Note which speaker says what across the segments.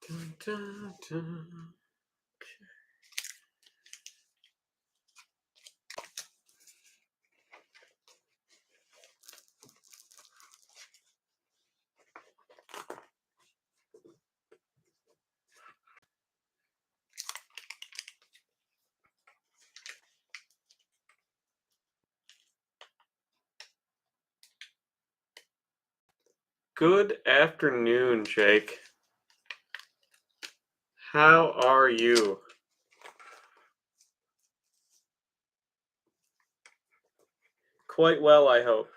Speaker 1: Dun, dun, dun. Good afternoon, Jake. How are you? Quite well, I hope.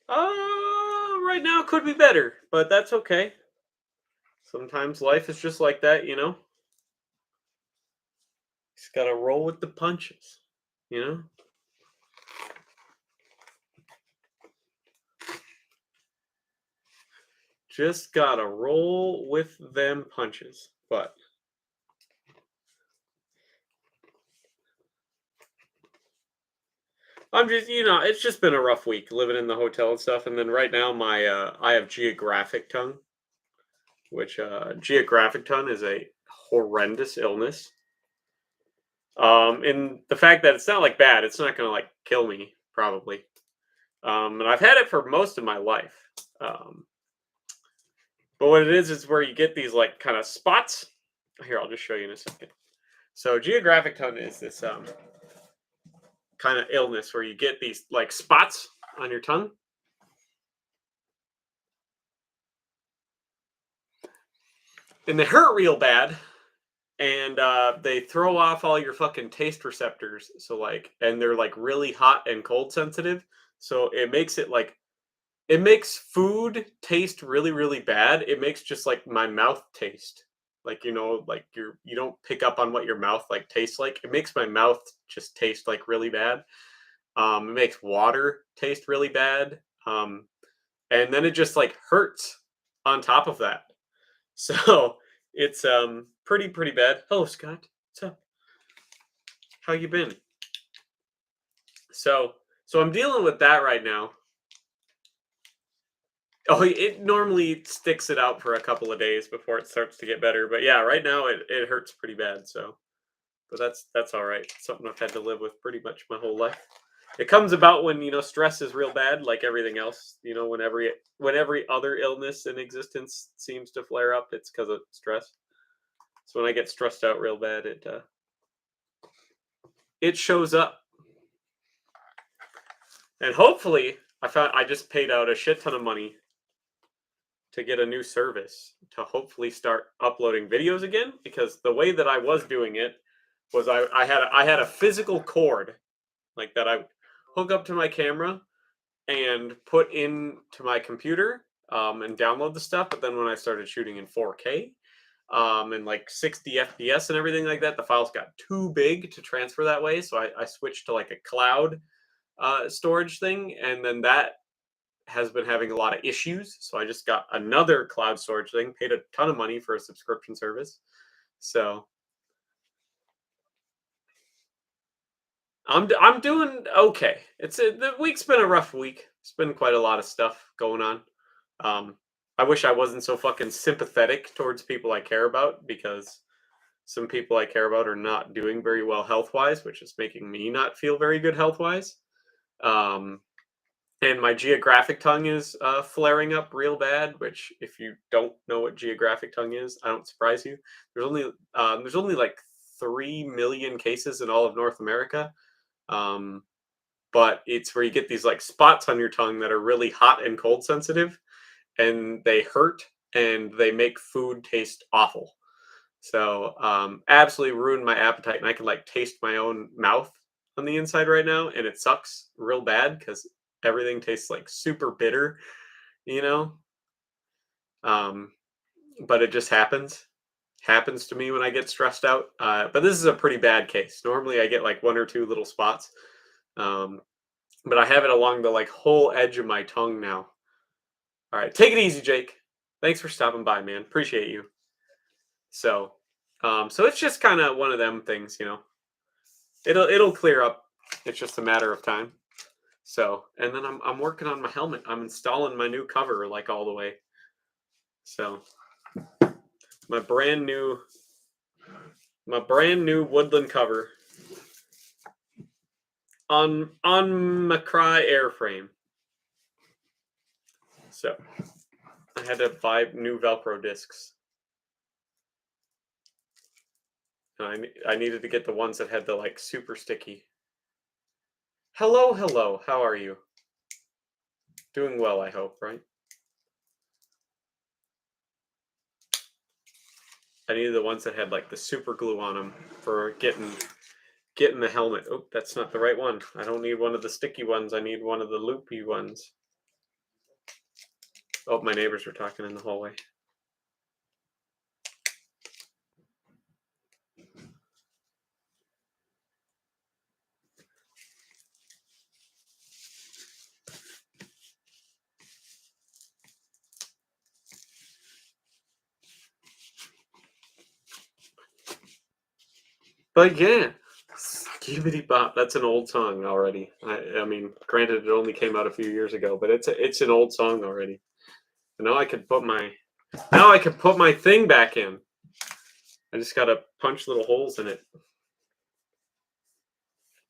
Speaker 1: Right now could be better, but that's okay. Sometimes life is just like that, you know? Just gotta roll with the punches, you know? Just gotta roll with them punches. But I'm just, it's just been a rough week living in the hotel and stuff. And then right now, I have geographic tongue, which geographic tongue is a horrendous illness. And the fact that it's not like bad, it's not gonna like kill me probably. And I've had it for most of my life. Um, but what it is where you get these like kind of spots. Here, I'll just show you in a second. So geographic tongue is this kind of illness where you get these like spots on your tongue, and they hurt real bad, and they throw off all your fucking taste receptors. So like, and they're like really hot and cold sensitive. So it makes it like it makes food taste really, really bad. It makes just like my mouth taste. Like, like you don't pick up on what your mouth like tastes like. It makes my mouth just taste like really bad. It makes water taste really bad. And then it just like hurts on top of that. So it's pretty bad. Hello, Scott. What's up? How you been? So so I'm dealing with that right now. Oh, it normally sticks it out for a couple of days before it starts to get better. But yeah, right now it hurts pretty bad. So, but that's all right. It's something I've had to live with pretty much my whole life. It comes about when stress is real bad, like everything else. When every other illness in existence seems to flare up, it's because of stress. So when I get stressed out real bad, it shows up. And hopefully, I just paid out a shit ton of money to get a new service to hopefully start uploading videos again, because the way that I was doing it was I had a physical cord like that I hook up to my camera and put into my computer, and download the stuff. But then when I started shooting in 4K, and like 60 FPS and everything like that, the files got too big to transfer that way. So I switched to like a cloud storage thing, and then that has been having a lot of issues. So I just got another cloud storage thing, paid a ton of money for a subscription service. So I'm doing okay. The week's been a rough week. It's been quite a lot of stuff going on. Um, I wish I wasn't so fucking sympathetic towards people I care about, because some people I care about are not doing very well health wise, which is making me not feel very good health wise. Um, and my geographic tongue is flaring up real bad. Which, if you don't know what geographic tongue is, I don't surprise you. There's only like 3 million cases in all of North America, um, but it's where you get these like spots on your tongue that are really hot and cold sensitive, and they hurt and they make food taste awful. So absolutely ruined my appetite, and I can like taste my own mouth on the inside right now, and it sucks real bad because everything tastes like super bitter, you know. Um, but it just happens to me when I get stressed out. But this is a pretty bad case. Normally, I get like one or two little spots, um, but I have it along the like whole edge of my tongue now. All right, take it easy, Jake. Thanks for stopping by, man. Appreciate you. So, so it's just kind of one of them things. It'll clear up. It's just a matter of time. So, and then I'm working on my helmet. I'm installing my new cover like all the way. So, my brand new woodland cover on Macry airframe. So, I had to buy new Velcro discs. And I needed to get the ones that had the like super sticky. Hello, hello. How are you? Doing well, I hope, right? I needed the ones that had like the super glue on them for getting the helmet. Oh, that's not the right one. I don't need one of the sticky ones. I need one of the loopy ones. Oh, my neighbors were talking in the hallway. But yeah, Skibidi Bop. That's an old song already. I mean, granted, it only came out a few years ago, but it's an old song already. And now I can put my thing back in. I just gotta punch little holes in it. I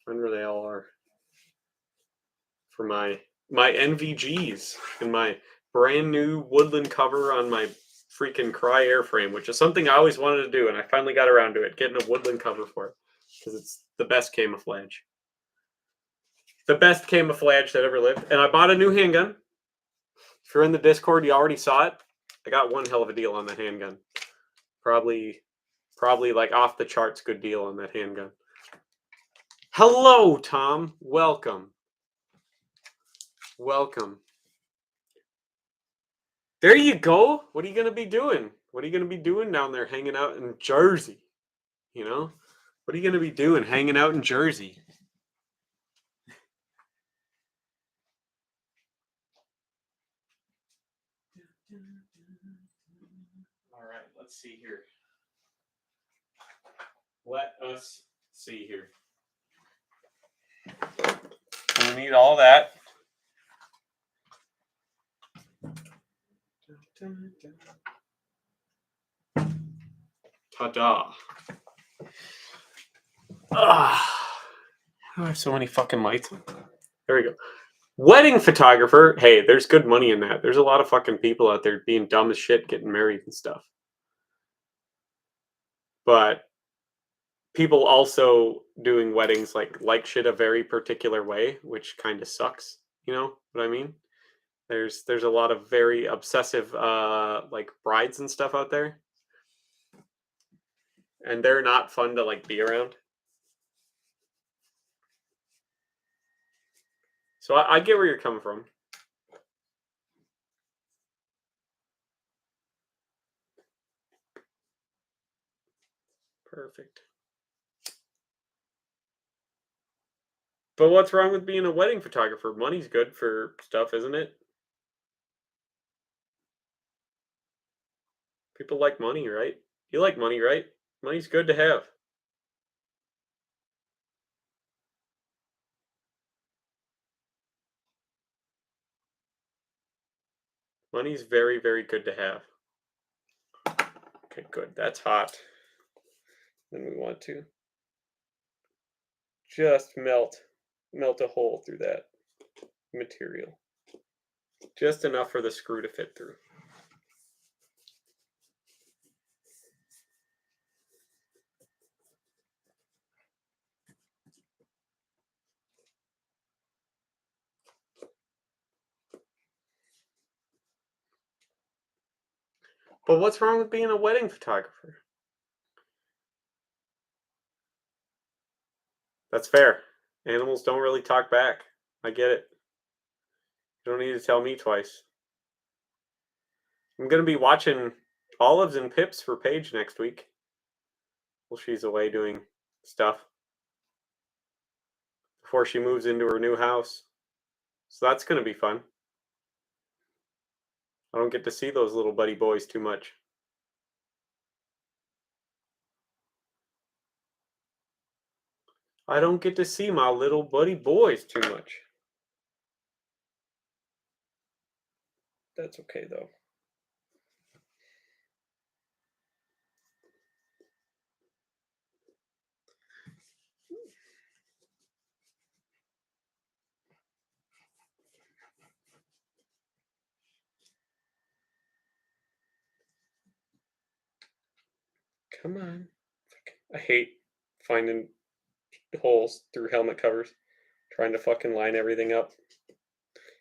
Speaker 1: wonder where they all are. For my NVGs and my brand new woodland cover on my freaking Cry airframe, which is something I always wanted to do, and I finally got around to it, getting a woodland cover for it because it's the best camouflage. The best camouflage that ever lived. And I bought a new handgun. If you're in the Discord, you already saw it. I got one hell of a deal on the handgun. Probably like off the charts good deal on that handgun. Hello, Tom. Welcome. Welcome. There you go. What are you going to be doing? What are you going to be doing down there hanging out in Jersey? You know? What are you going to be doing hanging out in Jersey? All right, let's see here. Let us see here. We need all that. Ta-da. I have so many fucking lights. There we go. Wedding photographer. Hey, there's good money in that. There's a lot of fucking people out there being dumb as shit, getting married and stuff. But people also doing weddings like shit a very particular way, which kind of sucks. You know what I mean? There's a lot of very obsessive like brides and stuff out there. And they're not fun to like be around. So I get where you're coming from. Perfect. But what's wrong with being a wedding photographer? Money's good for stuff, isn't it? People like money, right? You like money, right? Money's good to have. Money's very, very good to have. Okay, good. That's hot. Then we want to just melt a hole through that material. Just enough for the screw to fit through. But what's wrong with being a wedding photographer? That's fair. Animals don't really talk back. I get it. You don't need to tell me twice. I'm going to be watching Olives and Pips for Paige next week. Well, she's away doing stuff before she moves into her new house. So that's going to be fun. I don't get to see those little buddy boys too much. I don't get to see my little buddy boys too much. That's okay, though. Come on. I hate finding holes through helmet covers. Trying to fucking line everything up.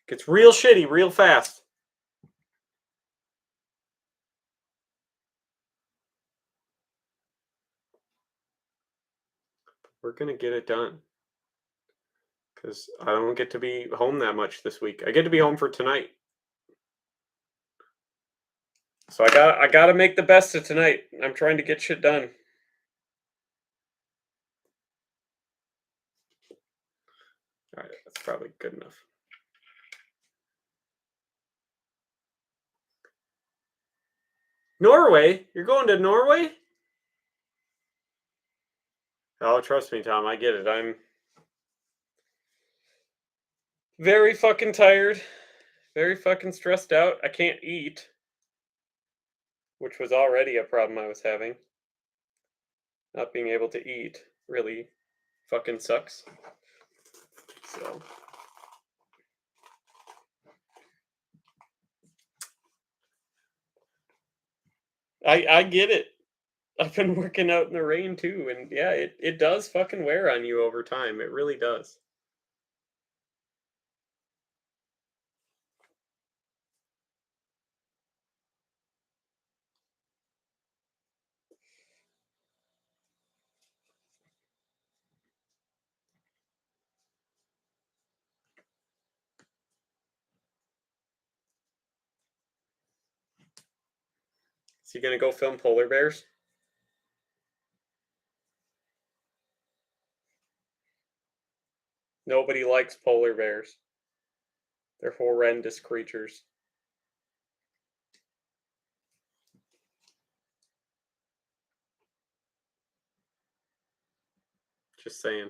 Speaker 1: Gets real shitty real fast. We're gonna get it done. Because I don't get to be home that much this week. I get to be home for tonight. So I gotta make the best of tonight. I'm trying to get shit done. Alright, that's probably good enough. Norway? You're going to Norway? Oh, trust me, Tom, I get it. I'm very fucking tired. Very fucking stressed out. I can't eat. Which was already a problem I was having. Not being able to eat really fucking sucks. So I get it. I've been working out in the rain too, and yeah, it does fucking wear on you over time. It really does. Is he gonna go film polar bears? Nobody likes polar bears. They're horrendous creatures. Just saying.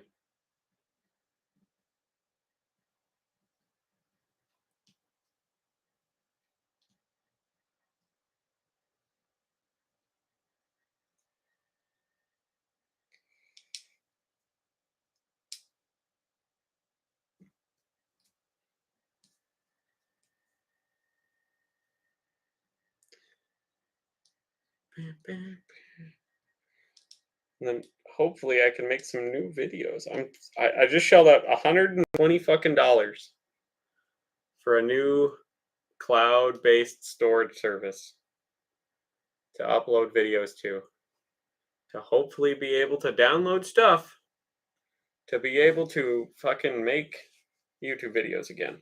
Speaker 1: And then hopefully I can make some new videos. I just shelled out $120 fucking dollars for a new cloud-based storage service to upload videos to hopefully be able to download stuff to be able to fucking make YouTube videos again.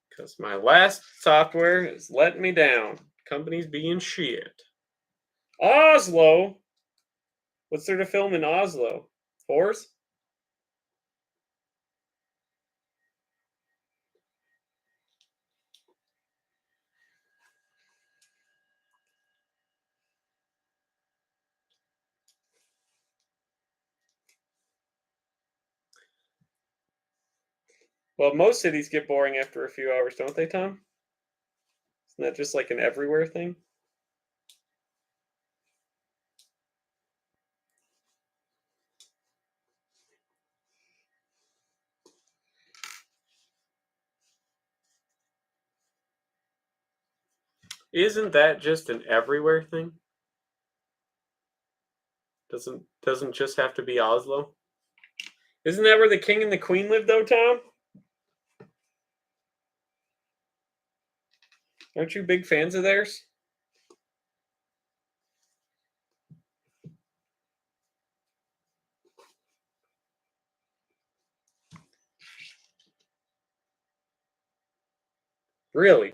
Speaker 1: Because my last software is letting me down. Company's being shit. Oslo? What's there to film in Oslo? Whores? Well, most cities get boring after a few hours, don't they, Tom? Isn't that just like an everywhere thing? Isn't that just an everywhere thing? Doesn't just have to be Oslo? Isn't that where the king and the queen live, though, Tom? Aren't you big fans of theirs? Really?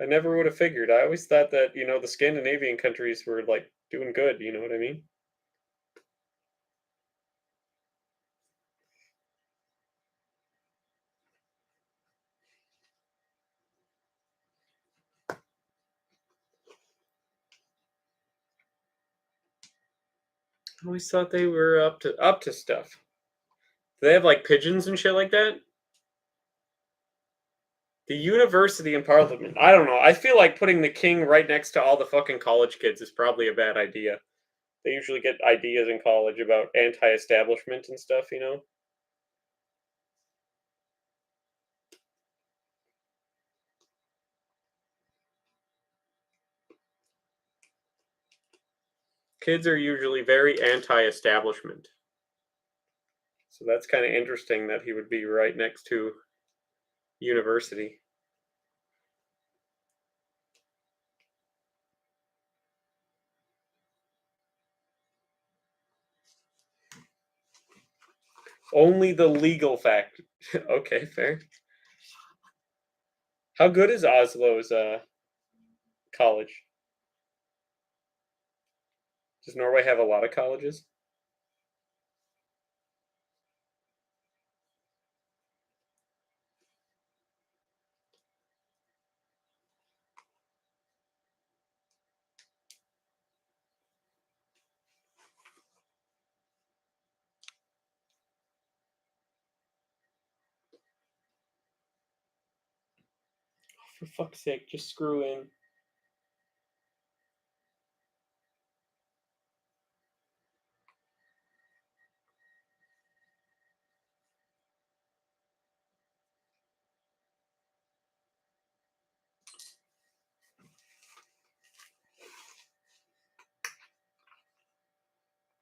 Speaker 1: I never would have figured. I always thought that, the Scandinavian countries were like doing good, you know what I mean? I always thought they were up to stuff. Do they have like pigeons and shit like that? The university and parliament. I don't know. I feel like putting the king right next to all the fucking college kids is probably a bad idea. They usually get ideas in college about anti-establishment and stuff, you know? Kids are usually very anti-establishment. So that's kind of interesting that he would be right next to university. Only the legal fact. Okay, fair. How good is Oslo's college? Does Norway have a lot of colleges? For fuck's sake, just screw in.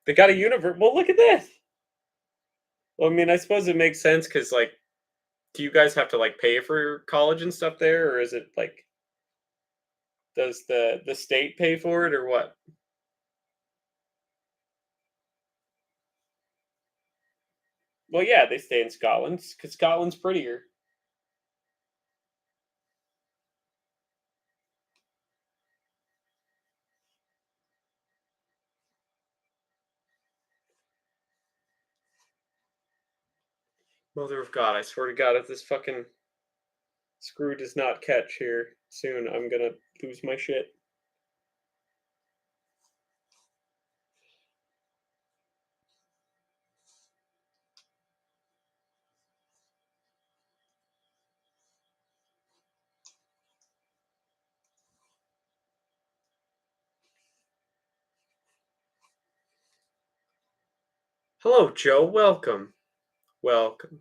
Speaker 1: They got a universe. Well, look at this. Well, I mean, I suppose it makes sense because, like, do you guys have to like pay for college and stuff there, or is it like does the state pay for it, or what? Well, yeah, they stay in Scotland because Scotland's prettier. Mother of God, I swear to God, if this fucking screw does not catch here soon, I'm gonna lose my shit. Hello, Joe. Welcome. Welcome.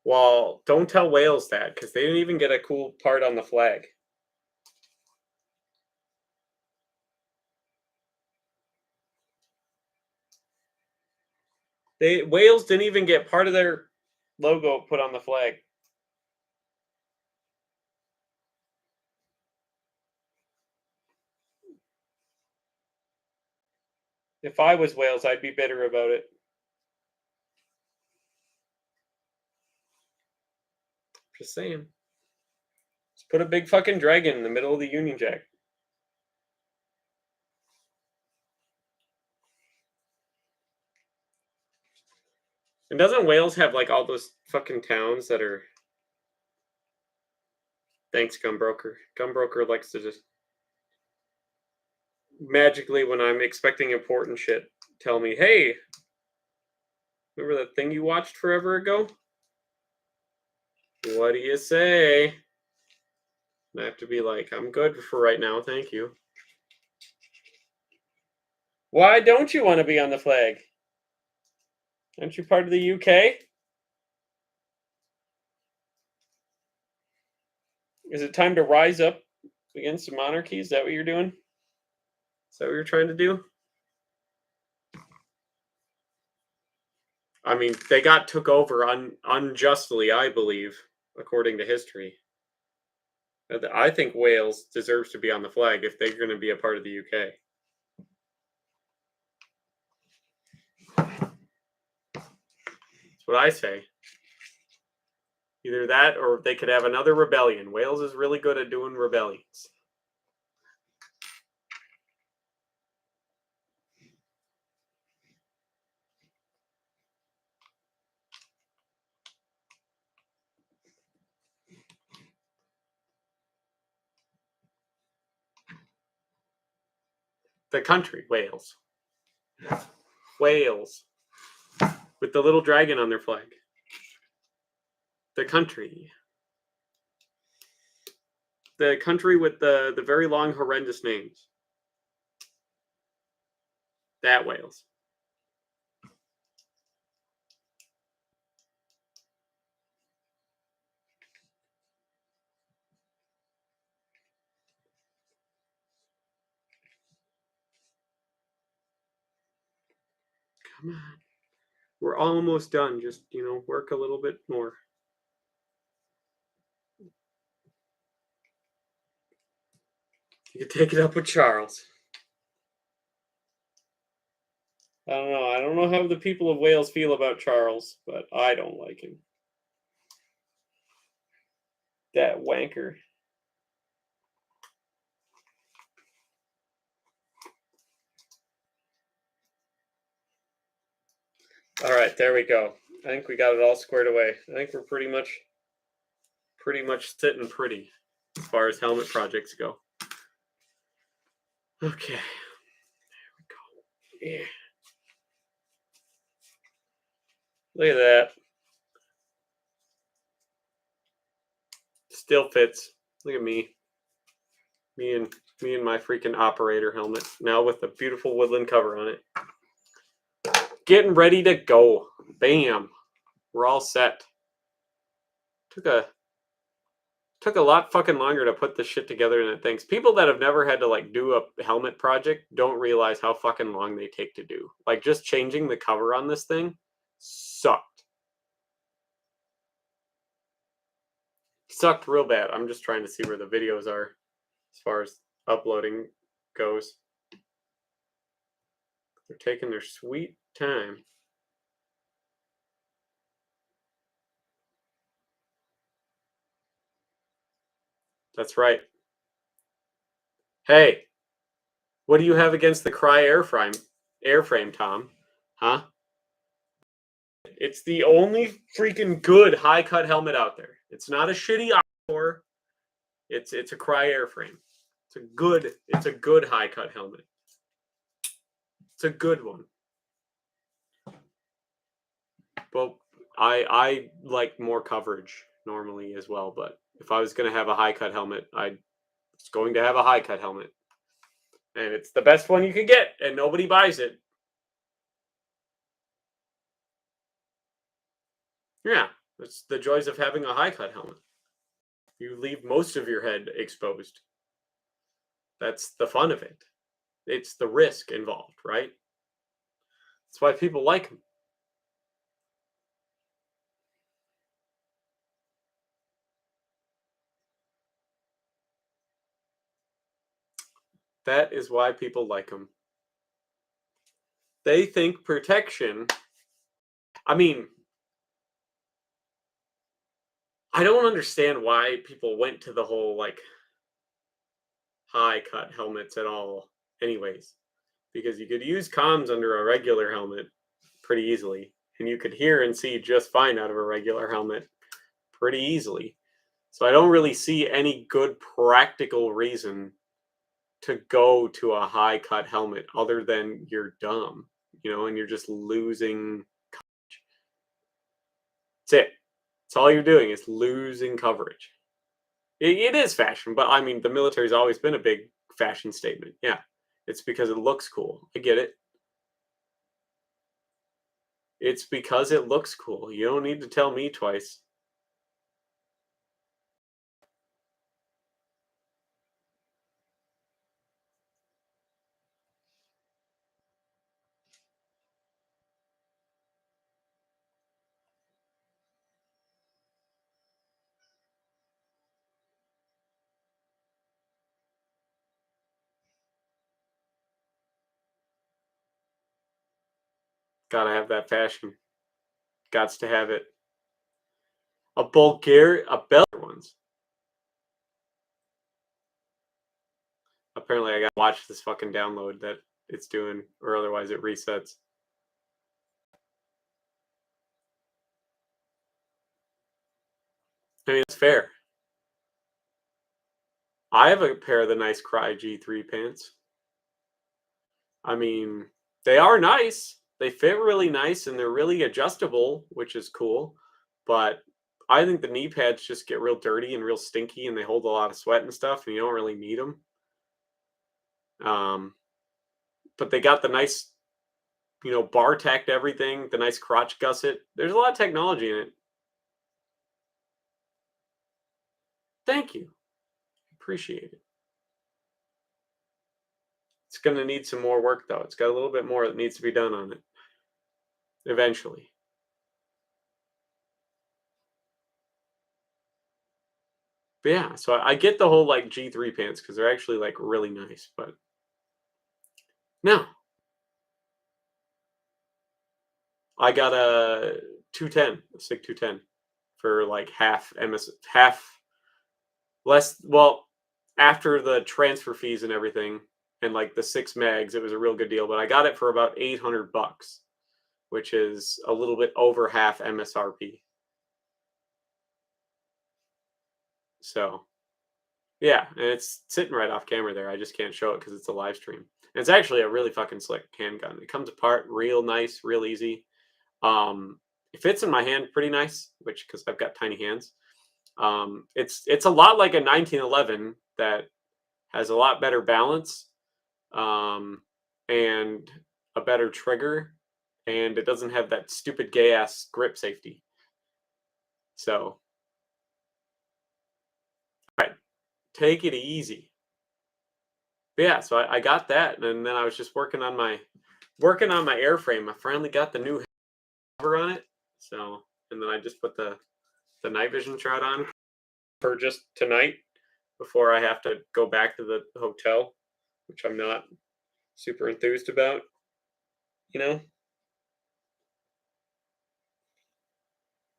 Speaker 1: Well, don't tell Wales that because they didn't even get a cool part on the flag. Wales didn't even get part of their logo put on the flag. If I was Wales, I'd be bitter about it. Just saying. Just put a big fucking dragon in the middle of the Union Jack. And doesn't Wales have like all those fucking towns that are? Thanks, Gumbroker. Gumbroker likes to just magically, when I'm expecting important shit, tell me, "Hey, remember that thing you watched forever ago? What do you say?" And I have to be like, "I'm good for right now, thank you." Why don't you want to be on the flag? Aren't you part of the UK? Is it time to rise up against the monarchy? Is that what you're doing? Is that what you're trying to do? I mean, they got took over unjustly, I believe, according to history. I think Wales deserves to be on the flag if they're going to be a part of the UK. That's what I say. Either that or they could have another rebellion. Wales is really good at doing rebellions. The country, Wales. Wales. With the little dragon on their flag. The country. The country with the very long, horrendous names. That Wales. Come on. We're almost done. Just, work a little bit more. You can take it up with Charles. I don't know. I don't know how the people of Wales feel about Charles, but I don't like him. That wanker. All right, there we go. I think we got it all squared away. I think we're pretty much sitting pretty as far as helmet projects go. Okay. There we go. Yeah. Look at that. Still fits. Look at me. Me and my freaking operator helmet. Now with a beautiful woodland cover on it. Getting ready to go. Bam. We're all set. Took a lot fucking longer to put this shit together than it thinks. People that have never had to like do a helmet project don't realize how fucking long they take to do. Like just changing the cover on this thing sucked. Sucked real bad. I'm just trying to see where the videos are as far as uploading goes. They're taking their sweet time. That's right. Hey, what do you have against the Cry airframe, Tom? Huh? It's the only freaking good high cut helmet out there. It's not a shitty Encore. It's a Cry airframe. It's a good high cut helmet. It's a good one. Well, I like more coverage normally as well, but if I was going to have a high cut helmet, I was going to have a high cut helmet. And it's the best one you can get, and nobody buys it. Yeah, it's the joys of having a high cut helmet. You leave most of your head exposed. That's the fun of it. It's the risk involved, right? That's why people like them. That is why people like them. They think protection. I mean, I don't understand why people went to the whole like high cut helmets at all, anyways, because you could use comms under a regular helmet pretty easily, and you could hear and see just fine out of a regular helmet pretty easily. So I don't really see any good practical reason to go to a high cut helmet other than you're dumb, and you're just losing coverage. That's it. That's all you're doing is losing coverage. It is fashion, but I mean, the military's always been a big fashion statement. Yeah, it's because it looks cool. I get it. It's because it looks cool. You don't need to tell me twice. Gotta have that fashion. Gots to have it. A Belgian ones. Apparently, I gotta watch this fucking download that it's doing, or otherwise it resets. I mean, it's fair. I have a pair of the nice Cry G3 pants. I mean, they are nice. They fit really nice and they're really adjustable, which is cool. But I think the knee pads just get real dirty and real stinky, and they hold a lot of sweat and stuff, and you don't really need them. But they got the nice, bar tacked everything, the nice crotch gusset. There's a lot of technology in it. Thank you. Appreciate it. It's going to need some more work, though. It's got a little bit more that needs to be done on it eventually. But yeah, so I get the whole like G3 pants because they're actually like really nice. But no, I got a 210, a SIG 210 for like half less. Well, after the transfer fees and everything, and like the 6 megs, it was a real good deal. But I got it for about $800, which is a little bit over half MSRP. So yeah, and it's sitting right off camera there. I just can't show it because it's a live stream. And it's actually a really fucking slick handgun. It comes apart real nice, real easy. It fits in my hand pretty nice, which because I've got tiny hands. It's a lot like a 1911 that has a lot better balance, and a better trigger, and it doesn't have that stupid gay ass grip safety. So, all right, take it easy. But yeah, so I got that, and then I was just working on my airframe. I finally got the new cover on it. So, and then I just put the night vision shroud on for just tonight before I have to go back to the hotel, which I'm not super enthused about,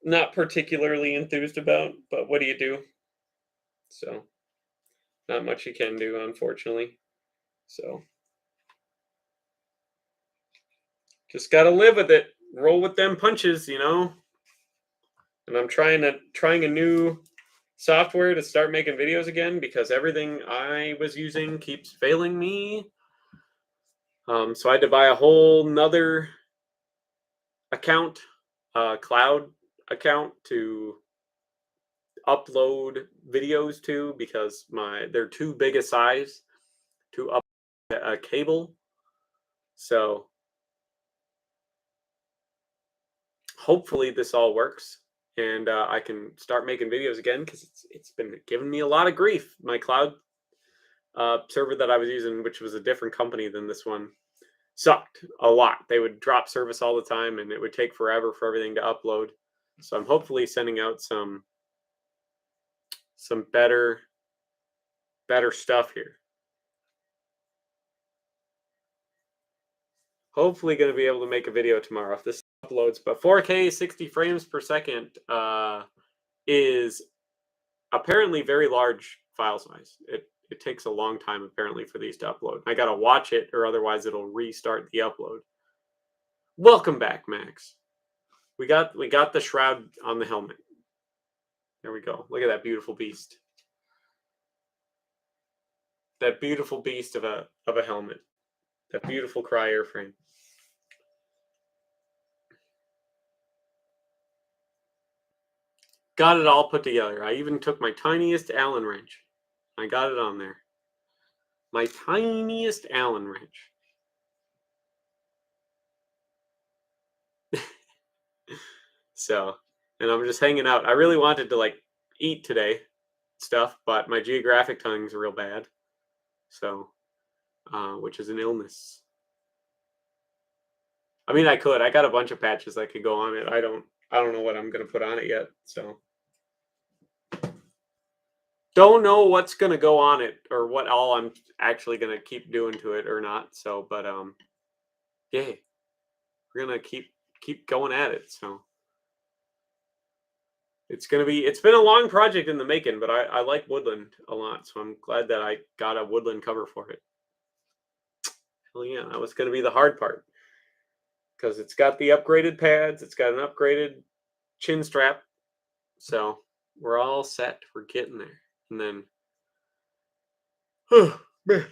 Speaker 1: not particularly enthused about, but what do you do? So, not much you can do, unfortunately. So, just got to live with it. Roll with them punches, And I'm trying a new software to start making videos again because everything I was using keeps failing me. So I had to buy a whole nother account, cloud account to upload videos to because they're too big a size to up a cable. So hopefully this all works and I can start making videos again because it's been giving me a lot of grief. My cloud server that I was using, which was a different company than this one, sucked a lot. They would drop service all the time and it would take forever for everything to upload. So I'm hopefully sending out some better stuff here. Hopefully going to be able to make a video tomorrow if this uploads. But 4K 60 frames per second is apparently very large file size. It takes a long time apparently for these to upload. I got to watch it or otherwise it'll restart the upload. Welcome back, Max. We got the shroud on the helmet. There we go. Look at that beautiful beast. That beautiful beast of a helmet. That beautiful Cry airframe. Got it all put together. I even took my tiniest Allen wrench. I got it on there. My tiniest Allen wrench. So, and I'm just hanging out. I really wanted to like eat today stuff, but my geographic tongue's real bad. So, which is an illness. I mean, I could. I got a bunch of patches that could go on it. I don't know what I'm gonna put on it yet. So, don't know what's gonna go on it or what all I'm actually gonna keep doing to it or not. So, but yeah, we're gonna keep going at it. So. It's been a long project in the making, but I like woodland a lot, so I'm glad that I got a woodland cover for it. Hell yeah, that was going to be the hard part because it's got the upgraded pads, it's got an upgraded chin strap, so we're all set. We're getting there, and then, oh man,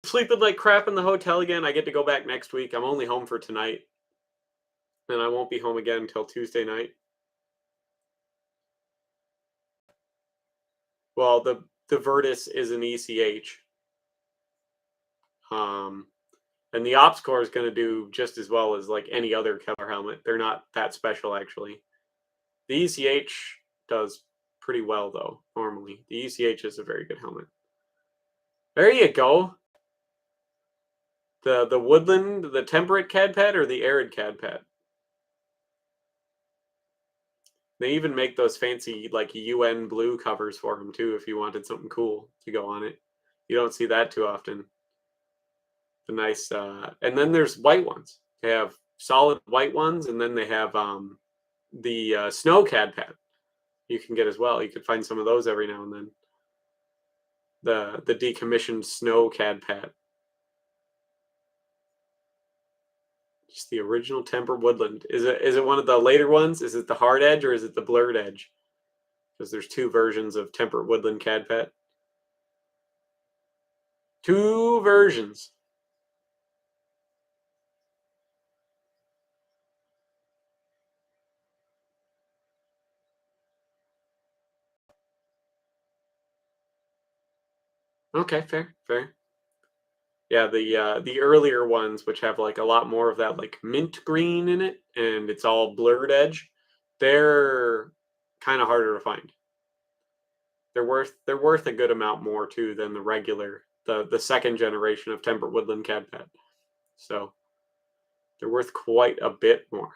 Speaker 1: sleeping like crap in the hotel again. I get to go back next week. I'm only home for tonight, and I won't be home again until Tuesday night. Well, the Virtus is an ECH. And the Ops Core is going to do just as well as like any other Kevlar helmet. They're not that special actually. The ECH does pretty well though. Normally, the ECH is a very good helmet. There you go. The woodland, the temperate CAD pad or the arid CAD pad. They even make those fancy like UN blue covers for them too if you wanted something cool to go on it. You don't see that too often. The nice and then there's white ones. They have solid white ones and then they have the snow CAD pad you can get as well. You can find some of those every now and then. The decommissioned snow CAD pad. Just the original tempered woodland. Is it one of the later ones? Is it the hard edge or is it the blurred edge? Because there's two versions of tempered woodland CAD pad. Two versions. Okay, fair. Yeah, the earlier ones, which have like a lot more of that like mint green in it, and it's all blurred edge, they're kind of harder to find. They're worth a good amount more too than the regular the second generation of tempered woodland CAD pad. So they're worth quite a bit more.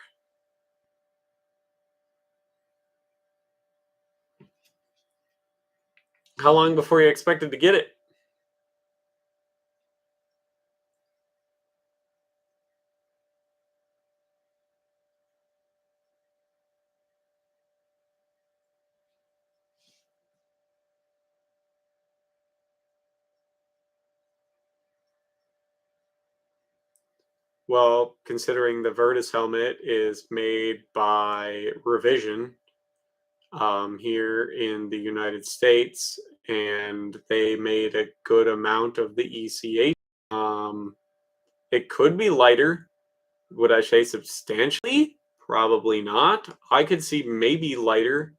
Speaker 1: How long before you expected to get it? Well, considering the Virtus helmet is made by Revision here in the United States, and they made a good amount of the ECH. It could be lighter. Would I say substantially? Probably not. I could see maybe lighter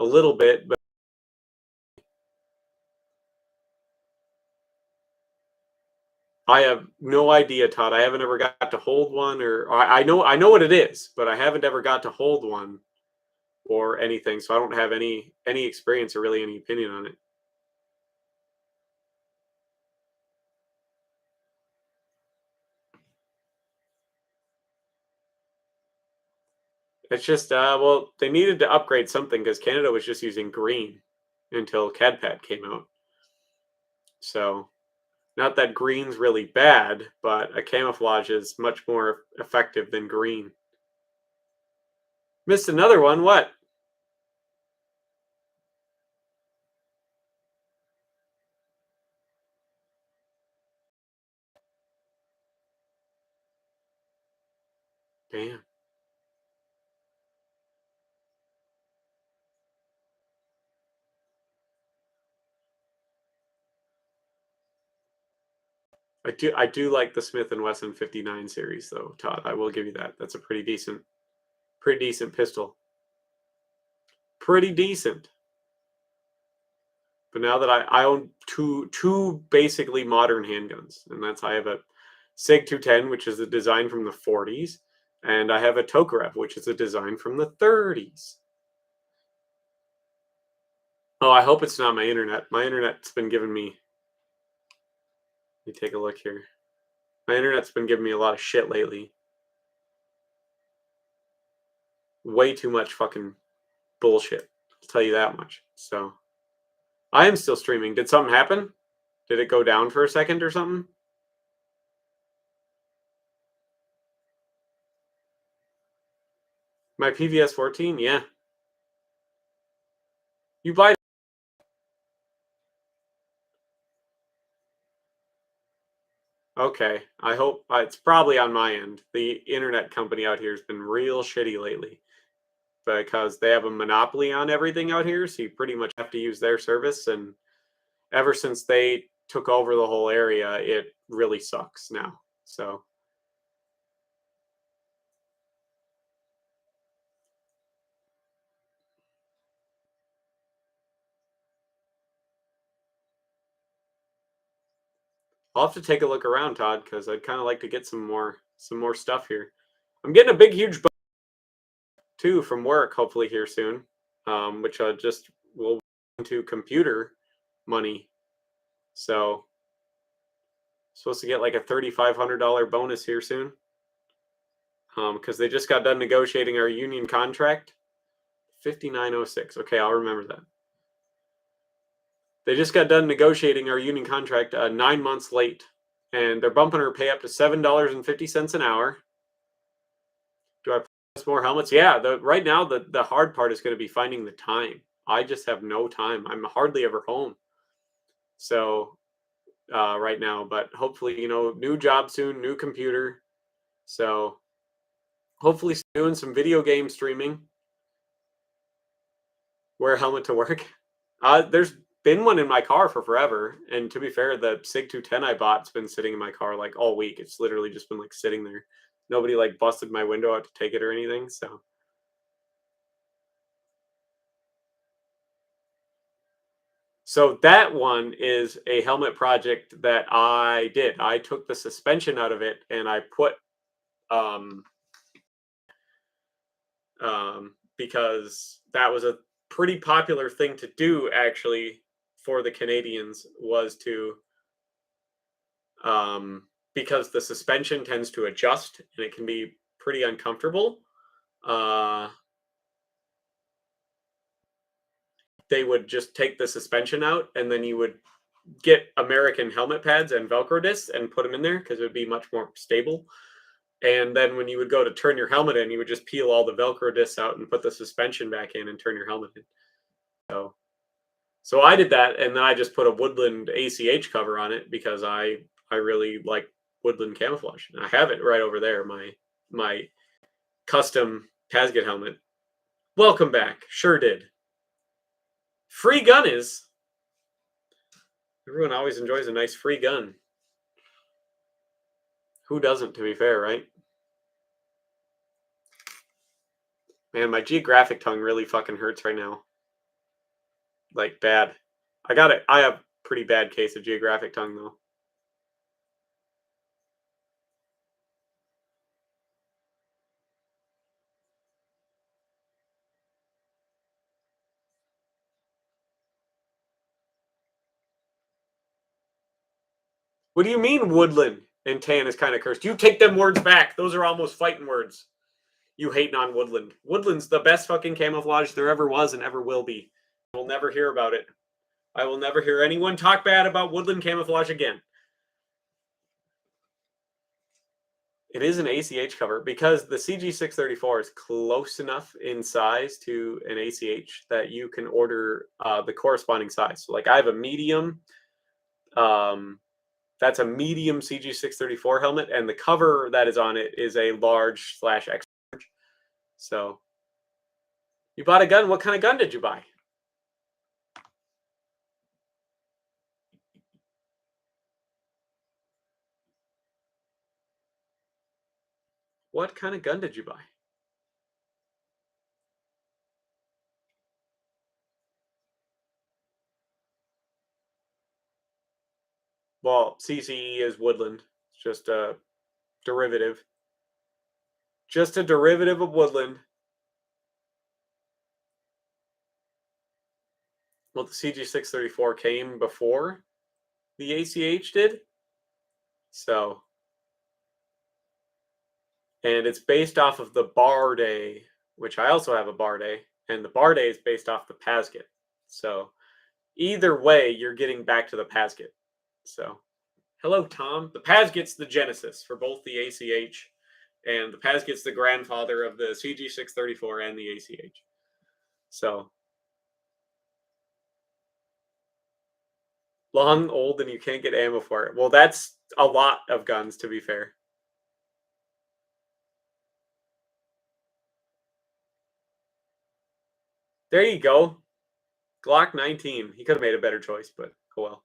Speaker 1: a little bit, but I have no idea, Todd. I haven't ever got to hold one, or I know what it is, but I haven't ever got to hold one or anything, so I don't have any experience or really any opinion on it. It's just well, they needed to upgrade something because Canada was just using green until CADPAD came out. So not that green's really bad, but a camouflage is much more effective than green. Missed another one. What? Damn. I do like the Smith and Wesson 59 series though, Todd. I will give you that. That's a pretty decent pistol. Pretty decent. But now that I own two basically modern handguns, and that's I have a Sig 210, which is a design from the 40s, and I have a Tokarev, which is a design from the 30s. Oh, I hope it's not my internet. My internet's been giving me. Let me take a look here. My internet's been giving me a lot of shit lately. Way too much fucking bullshit. I'll tell you that much. So I am still streaming. Did something happen? Did it go down for a second or something? My PVS 14? Yeah. You buy. Okay. I hope it's probably on my end. The internet company out here has been real shitty lately because they have a monopoly on everything out here. So you pretty much have to use their service. And ever since they took over the whole area, it really sucks now. So I'll have to take a look around, Todd, because I'd kind of like to get some more stuff here. I'm getting a big, huge too from work, hopefully here soon, which I just will into computer money. So supposed to get like a $3,500 bonus here soon, because they just got done negotiating our union contract. 5906. Okay, I'll remember that. They just got done negotiating our union contract 9 months late, and they're bumping our pay up to $7.50 an hour. Do I purchase more helmets? Yeah, right now the hard part is going to be finding the time. I just have no time. I'm hardly ever home. So right now, but hopefully, new job soon, new computer. So hopefully doing some video game streaming. Wear a helmet to work. There's been one in my car for forever, and to be fair, the Sig 210 I bought's been sitting in my car like all week. It's literally just been like sitting there. Nobody like busted my window out to take it or anything. So that one is a helmet project that I did. I took the suspension out of it and I put because that was a pretty popular thing to do actually for the Canadians, was to because the suspension tends to adjust and it can be pretty uncomfortable. They would just take the suspension out and then you would get American helmet pads and Velcro discs and put them in there because it would be much more stable. And then when you would go to turn your helmet in, you would just peel all the Velcro discs out and put the suspension back in and turn your helmet in. So I did that, and then I just put a Woodland ACH cover on it because I really like Woodland camouflage. And I have it right over there, my custom Pasget helmet. Welcome back. Sure did. Free gun is. Everyone always enjoys a nice free gun. Who doesn't, to be fair, right? Man, my geographic tongue really fucking hurts right now. Like, bad. I have pretty bad case of geographic tongue, though. What do you mean Woodland and tan is kind of cursed? You take them words back. Those are almost fighting words. You hating on Woodland. Woodland's the best fucking camouflage there ever was and ever will be. We'll never hear about it. I will never hear anyone talk bad about Woodland camouflage again. It is an ACH cover because the CG634 is close enough in size to an ACH that you can order the corresponding size. So like I have a medium, that's a medium CG634 helmet, and the cover that is on it is a large/extra large. So you bought a gun. What kind of gun did you buy? What kind of gun did you buy? Well, CCE is Woodland. It's just a derivative. Just a derivative of Woodland. Well, the CG634 came before the ACH did. So, and it's based off of the Bardet, which I also have a Bardet, and the Bardet is based off the Pasget. So, either way, you're getting back to the Pasget. So, hello, Tom. The Pasget's the genesis for both the ACH, and the Pasget's the grandfather of the CG634 and the ACH. So, long, old, and you can't get ammo for it. Well, that's a lot of guns, to be fair. There you go. Glock 19. He could have made a better choice, but oh well.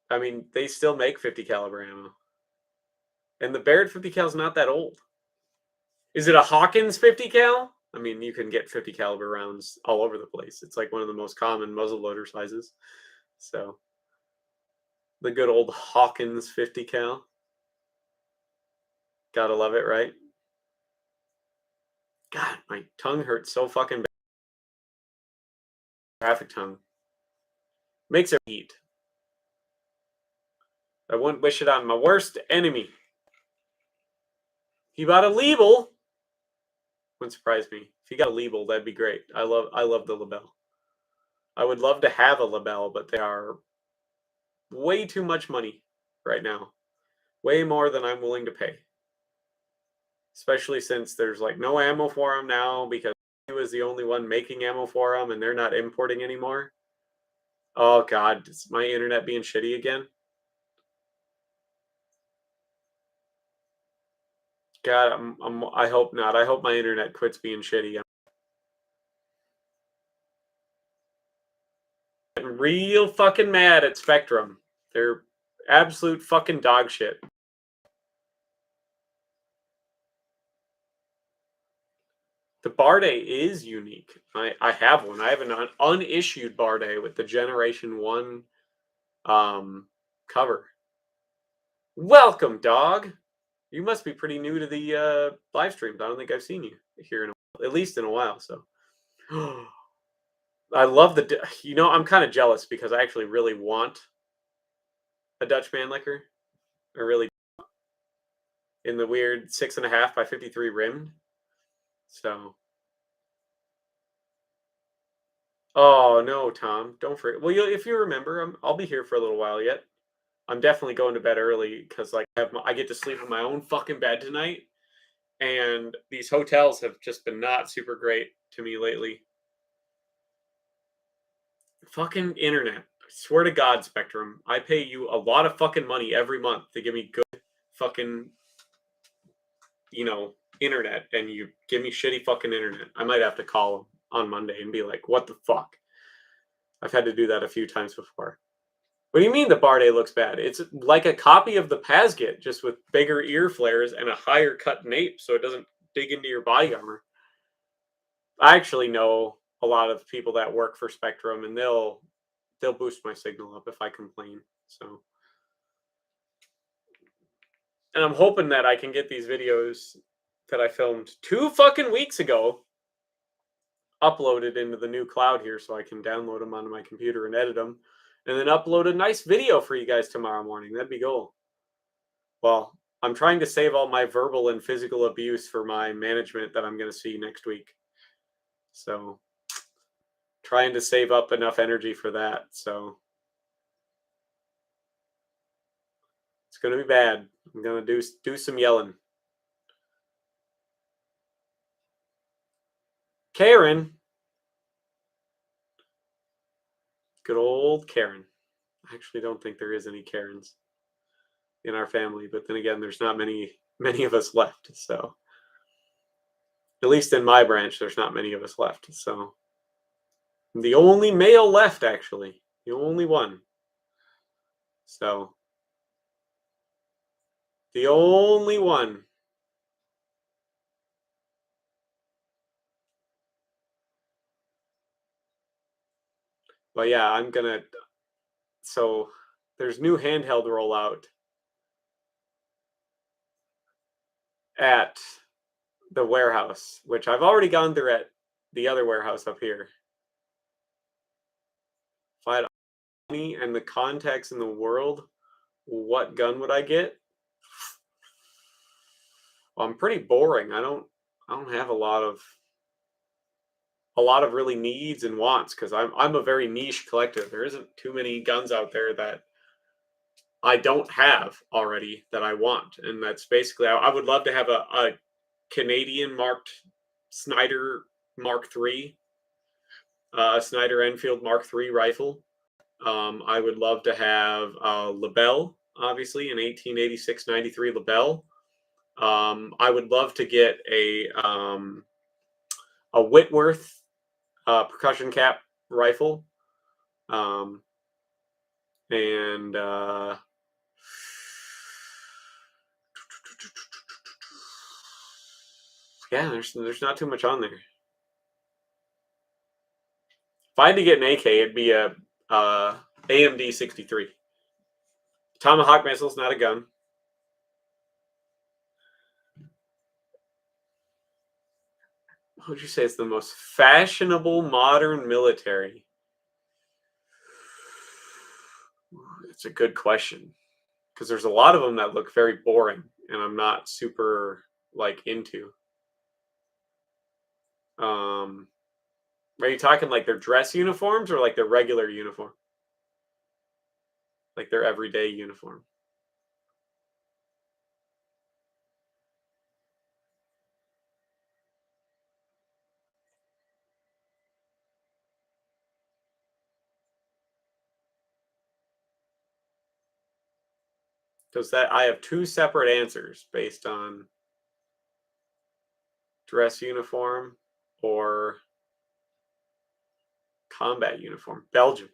Speaker 1: I mean, they still make 50 caliber ammo. And the Barrett 50 cal is not that old. Is it a Hawkins 50 cal? I mean, you can get 50 caliber rounds all over the place. It's like one of the most common muzzleloader sizes. So, The good old Hawkins 50 cal. Gotta love it, right? God, my tongue hurts so fucking bad. Traffic tongue. Makes it eat. I wouldn't wish it on my worst enemy. He bought a label. Wouldn't surprise me. If he got a label, that'd be great. I love the Lebel. I would love to have a Lebel, but they are way too much money right now. Way more than I'm willing to pay. Especially since there's like no ammo for them now because he was the only one making ammo for them and they're not importing anymore. Oh god, is my internet being shitty again? God, I hope not. I hope my internet quits being shitty. I'm getting real fucking mad at Spectrum. They're absolute fucking dog shit. The Barday is unique. I have one. I have an unissued Barday with the Generation 1 cover. Welcome, dog. You must be pretty new to the live streams. I don't think I've seen you here at least in a while. So I love I'm kind of jealous because I actually really want a Dutch Mannlicher. I really in the weird 6.5 by 53 rimmed. So, oh no, Tom, don't forget. Well, if you remember, I'll be here for a little while yet. I'm definitely going to bed early because like I get to sleep in my own fucking bed tonight, and these hotels have just been not super great to me lately. Fucking internet. I swear to God, Spectrum, I pay you a lot of fucking money every month to give me good fucking, internet, and you give me shitty fucking internet. I might have to call on Monday and be like, what the fuck? I've had to do that a few times before. What do you mean the Barday looks bad? It's like a copy of the Pazgit, just with bigger ear flares and a higher cut nape so it doesn't dig into your body armor. I actually know a lot of people that work for Spectrum, and they'll boost my signal up if I complain. So, and I'm hoping that I can get these videos that I filmed 2 fucking weeks ago uploaded into the new cloud here so I can download them onto my computer and edit them, and then upload a nice video for you guys tomorrow morning. That'd be cool. Well, I'm trying to save all my verbal and physical abuse for my management that I'm going to see next week. So, trying to save up enough energy for that. So, it's going to be bad. I'm going to do some yelling. Karen. Good old Karen. I actually don't think there is any Karens in our family, but then again, there's not many of us left. So, at least in my branch, there's not many of us left. So, I'm the only male left, actually. The only one. So, the only one. But yeah, I'm gonna. So, there's new handheld rollout at the warehouse, which I've already gone through at the other warehouse up here. If I had money and the contacts in the world, what gun would I get? Well, I'm pretty boring. I don't have a lot of really needs and wants because I'm a very niche collector. There isn't too many guns out there that I don't have already that I want, and that's basically I would love to have a Canadian marked Snider Mark III, a Snider Enfield Mark III rifle. I would love to have a Lebel, obviously, an 1886-93 Lebel. I would love to get a Whitworth percussion cap rifle, and yeah, there's not too much on there. If I had to get an AK, it'd be a AMD 63. Tomahawk missile's not a gun. What would you say is the most fashionable modern military? It's a good question. Because there's a lot of them that look very boring, and I'm not super like into. Are you talking like their dress uniforms or like their regular uniform? Like their everyday uniform? Because that I have two separate answers based on dress uniform or combat uniform. Belgium.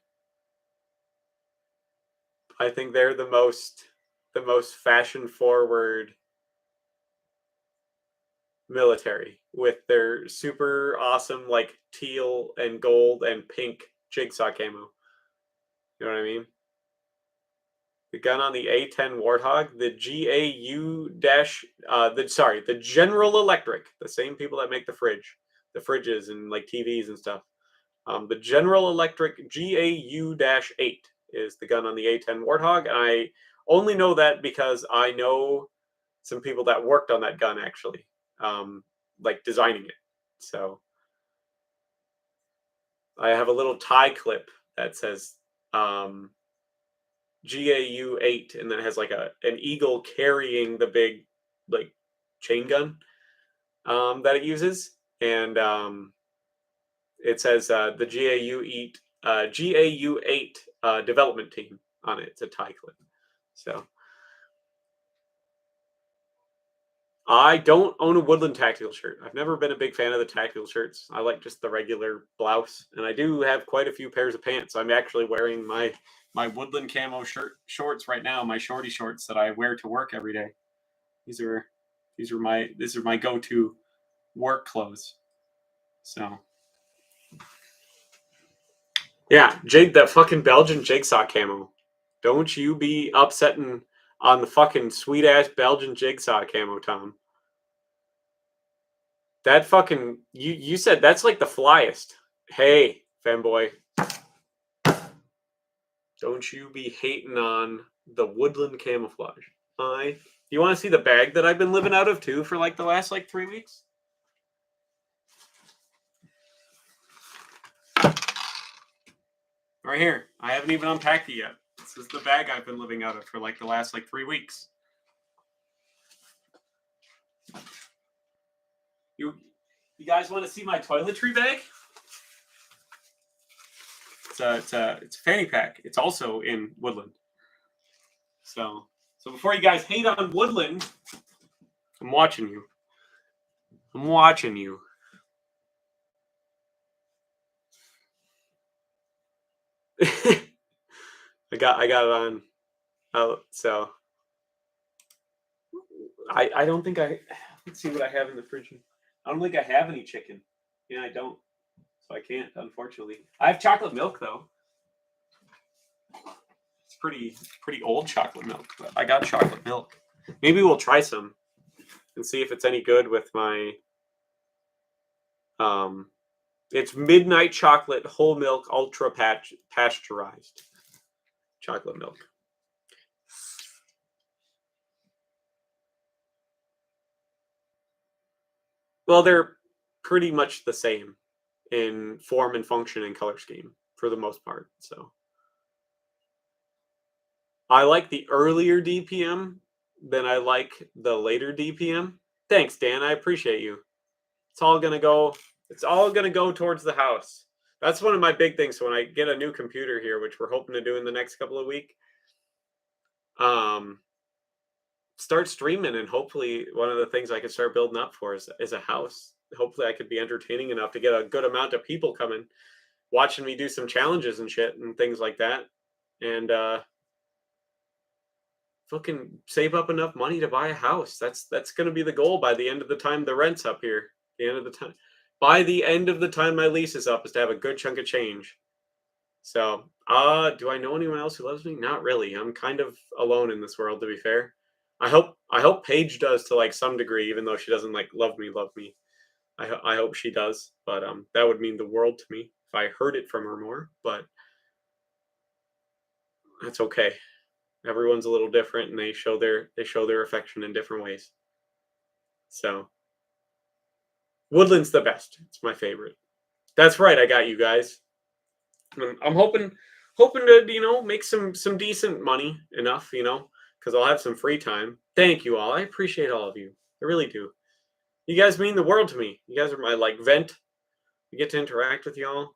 Speaker 1: I think they're the most fashion forward military with their super awesome like teal and gold and pink jigsaw camo. You know what I mean? The gun on the A10 Warthog, the GAU dash, the General Electric, the same people that make the fridges and like TVs and stuff. The General Electric GAU-8 is the gun on the A10 Warthog, and I only know that because I know some people that worked on that gun actually, like designing it. So I have a little tie clip that says GAU-8, and then it has like an eagle carrying the big like chain gun that it uses, and it says the GAU-8 development team on it. It's a tie clip. So I don't own a Woodland tactical shirt. I've never been a big fan of the tactical shirts. I like just the regular blouse, and I do have quite a few pairs of pants. I'm actually wearing my Woodland camo shorts right now, my shorty shorts that I wear to work every day. These are my go-to work clothes. So yeah, that fucking Belgian jigsaw camo. Don't you be upsetting on the fucking sweet ass Belgian jigsaw camo, Tom. That fucking you said that's like the flyest. Hey, fanboy. Don't you be hating on the Woodland camouflage. You want to see the bag that I've been living out of too for like the last like 3 weeks? Right here. I haven't even unpacked it yet. This is the bag I've been living out of for like the last like 3 weeks. You guys want to see my toiletry bag? It's a fanny pack. It's also in Woodland. So before you guys hate on Woodland, I'm watching you. I'm watching you. I got it on. So I don't think let's see what I have in the fridge. I don't think I have any chicken. Yeah, I don't. So I can't, unfortunately. I have chocolate milk though. It's pretty old chocolate milk, but I got chocolate milk. Maybe we'll try some and see if it's any good with my it's midnight chocolate whole milk ultra pasteurized chocolate milk. Well, they're pretty much the same in form and function and color scheme for the most part. So I like the earlier DPM than I like the later DPM. Thanks, Dan. I appreciate you. It's all gonna go towards the house. That's one of my big things. So when I get a new computer here, which we're hoping to do in the next couple of weeks, start streaming, and hopefully one of the things I could start building up for is a house. Hopefully I could be entertaining enough to get a good amount of people coming, watching me do some challenges and shit and things like that. And fucking save up enough money to buy a house. That's gonna be the goal by the end of the time the rent's up here. By the end of the time my lease is up, is to have a good chunk of change. So, do I know anyone else who loves me? Not really. I'm kind of alone in this world, to be fair. I hope Paige does to like some degree, even though she doesn't like love me. Love me. I hope she does, but that would mean the world to me if I heard it from her more. But that's okay. Everyone's a little different, and they show their affection in different ways. So Woodland's the best. It's my favorite. That's right. I got you guys. I'm hoping to make some decent money enough, because I'll have some free time. Thank you all. I appreciate all of you. I really do. You guys mean the world to me. You guys are my like vent. I get to interact with y'all.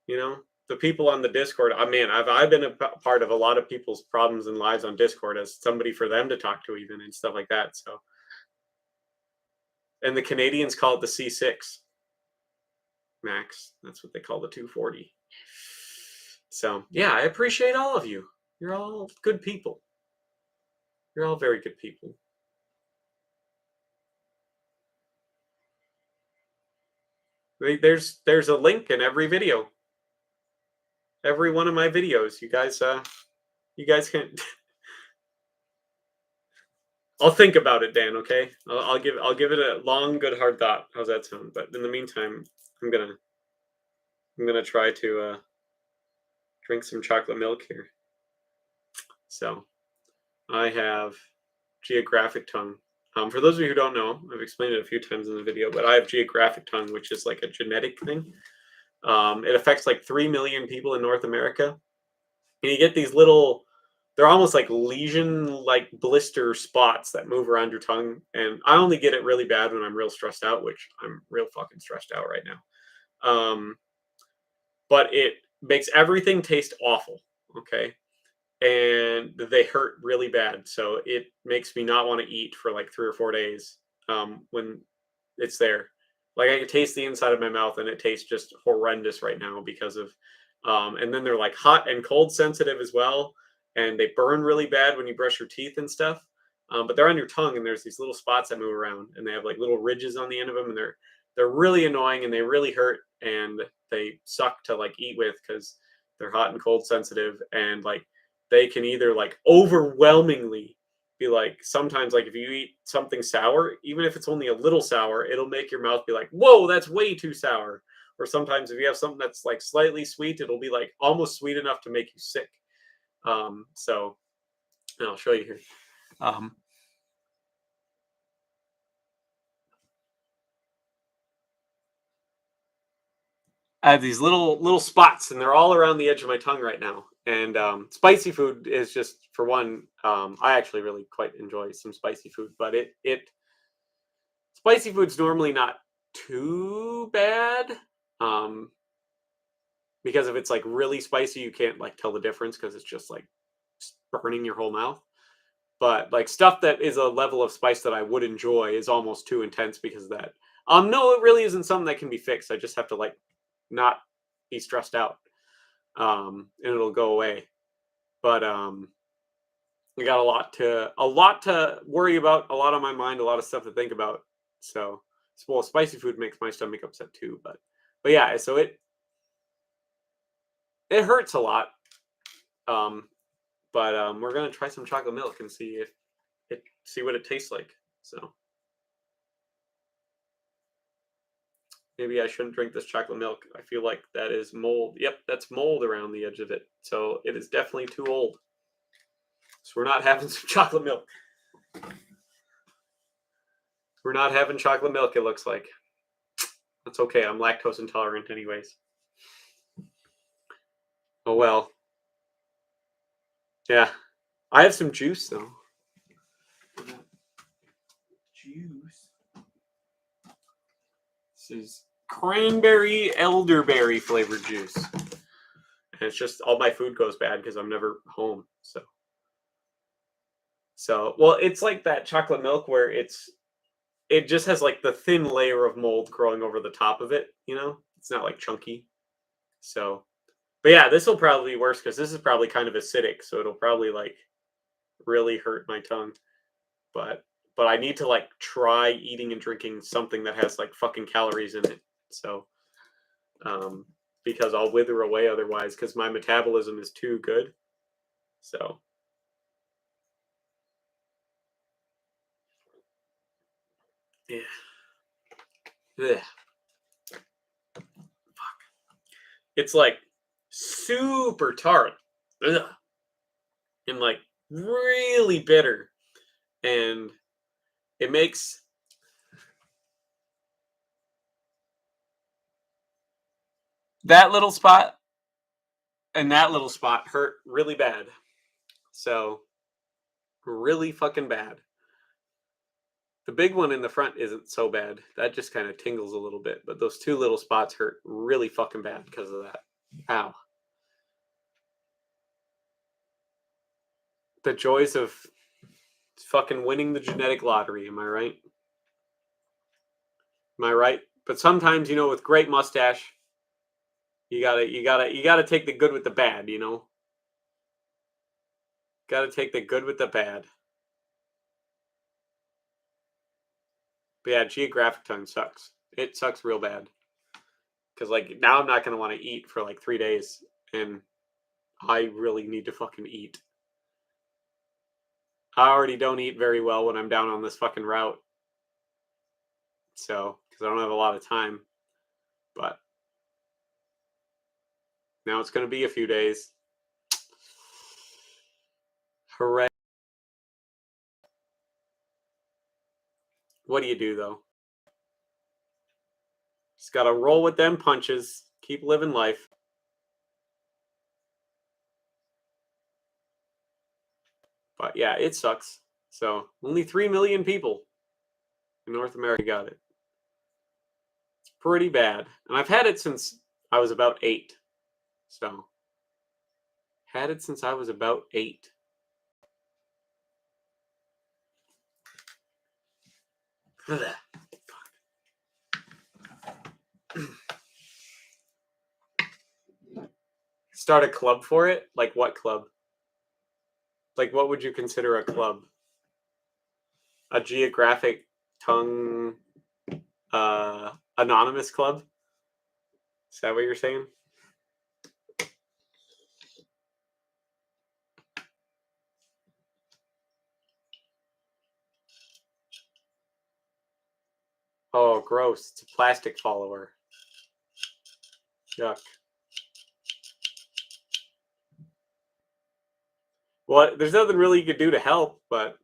Speaker 1: You know, the people on the Discord. I mean, I've been a part of a lot of people's problems and lives on Discord as somebody for them to talk to, even and stuff like that. So, and the Canadians call it the C6 Max. That's what they call the 240. So, yeah, I appreciate all of you. You're all good people. You're all very good people. There's a link in every video. Every one of my videos. You guys can I'll think about it, Dan, okay? I'll give it a long, good, hard thought. How's that sound? But in the meantime, I'm gonna try to drink some chocolate milk here. So I have geographic tongue. For those of you who don't know, I've explained it a few times in the video, but I have geographic tongue, which is like a genetic thing. It affects like 3 million people in North America. And you get these little, they're almost like lesion, like blister spots that move around your tongue. And I only get it really bad when I'm real stressed out, which I'm real fucking stressed out right now. But it makes everything taste awful. Okay. And they hurt really bad. So it makes me not want to eat for like 3 or 4 days when it's there. Like I can taste the inside of my mouth and it tastes just horrendous right now because of, and then they're like hot and cold sensitive as well. And they burn really bad when you brush your teeth and stuff. But they're on your tongue and there's these little spots that move around and they have like little ridges on the end of them and they're really annoying and they really hurt and they suck to like eat with because they're hot and cold sensitive and like they can either like overwhelmingly be like sometimes like if you eat something sour, even if it's only a little sour, it'll make your mouth be like, whoa, that's way too sour. Or sometimes if you have something that's like slightly sweet, it'll be like almost sweet enough to make you sick. So and I'll show you here. I have these little spots, and they're all around the edge of my tongue right now. And spicy food is just for one. I actually really quite enjoy some spicy food, but it spicy food's normally not too bad. Um, because if it's like really spicy, you can't like tell the difference because it's just like burning your whole mouth. But like stuff that is a level of spice that I would enjoy is almost too intense because of that. No, it really isn't something that can be fixed. I just have to like not be stressed out, and it'll go away. But I got a lot to worry about, a lot on my mind, a lot of stuff to think about. So, well, spicy food makes my stomach upset too. But yeah, so it hurts a lot. Um, but we're gonna try some chocolate milk and see what it tastes like. So maybe I shouldn't drink this chocolate milk. I feel like that is mold. Yep, that's mold around the edge of it. So it is definitely too old. So we're not having some chocolate milk. We're not having chocolate milk, it looks like. That's okay. I'm lactose intolerant anyways. Oh well. Yeah. I have some juice though. Juice. This is cranberry elderberry flavored juice. And it's just all my food goes bad because I'm never home. So well, it's like that chocolate milk where it just has like the thin layer of mold growing over the top of it, It's not like chunky. So but yeah, this will probably be worse because this is probably kind of acidic, so it'll probably like really hurt my tongue. But I need to like try eating and drinking something that has like fucking calories in it. So because I'll wither away otherwise because my metabolism is too good. So, yeah. Ugh. It's like super tart. Ugh. And like really bitter. And it makes that little spot and that little spot hurt really bad. So, really fucking bad. The big one in the front isn't so bad. That just kind of tingles a little bit. But those two little spots hurt really fucking bad because of that. Ow. The joys of fucking winning the genetic lottery, am I right? Am I right? But sometimes, with great mustache, you gotta take the good with the bad, Gotta take the good with the bad. But yeah, geographic tongue sucks. It sucks real bad. Because like now I'm not gonna want to eat for like 3 days, and I really need to fucking eat. I already don't eat very well when I'm down on this fucking route. So, because I don't have a lot of time. But now it's gonna be a few days. Hooray. What do you do though? Just gotta roll with them punches. Keep living life. But yeah, it sucks. So only 3 million people in North America got it. It's pretty bad. And I've had it since I was about 8. So had it since I was about 8. Start a club for it? Like what club? Like what would you consider a club? A geographic tongue anonymous club? Is that what you're saying? Oh, gross. It's a plastic follower. Yuck. Well, there's nothing really you could do to help, but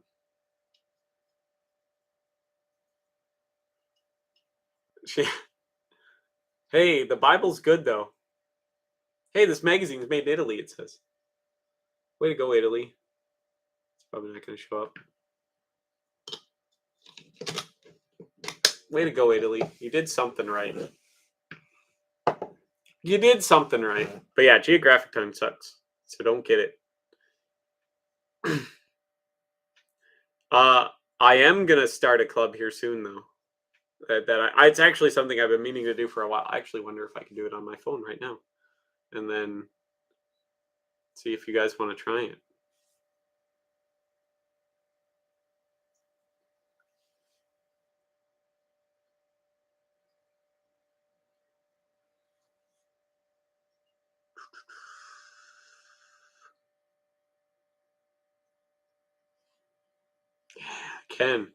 Speaker 1: hey, the Bible's good though. Hey, this magazine's made in Italy, it says. Way to go, Italy. It's probably not going to show up. Way to go, Italy. You did something right. You did something right. But yeah, geographic time sucks. So don't get it. I am going to start a club here soon, though. It's actually something I've been meaning to do for a while. I actually wonder if I can do it on my phone right now. And then see if you guys want to try it. Yeah, I can.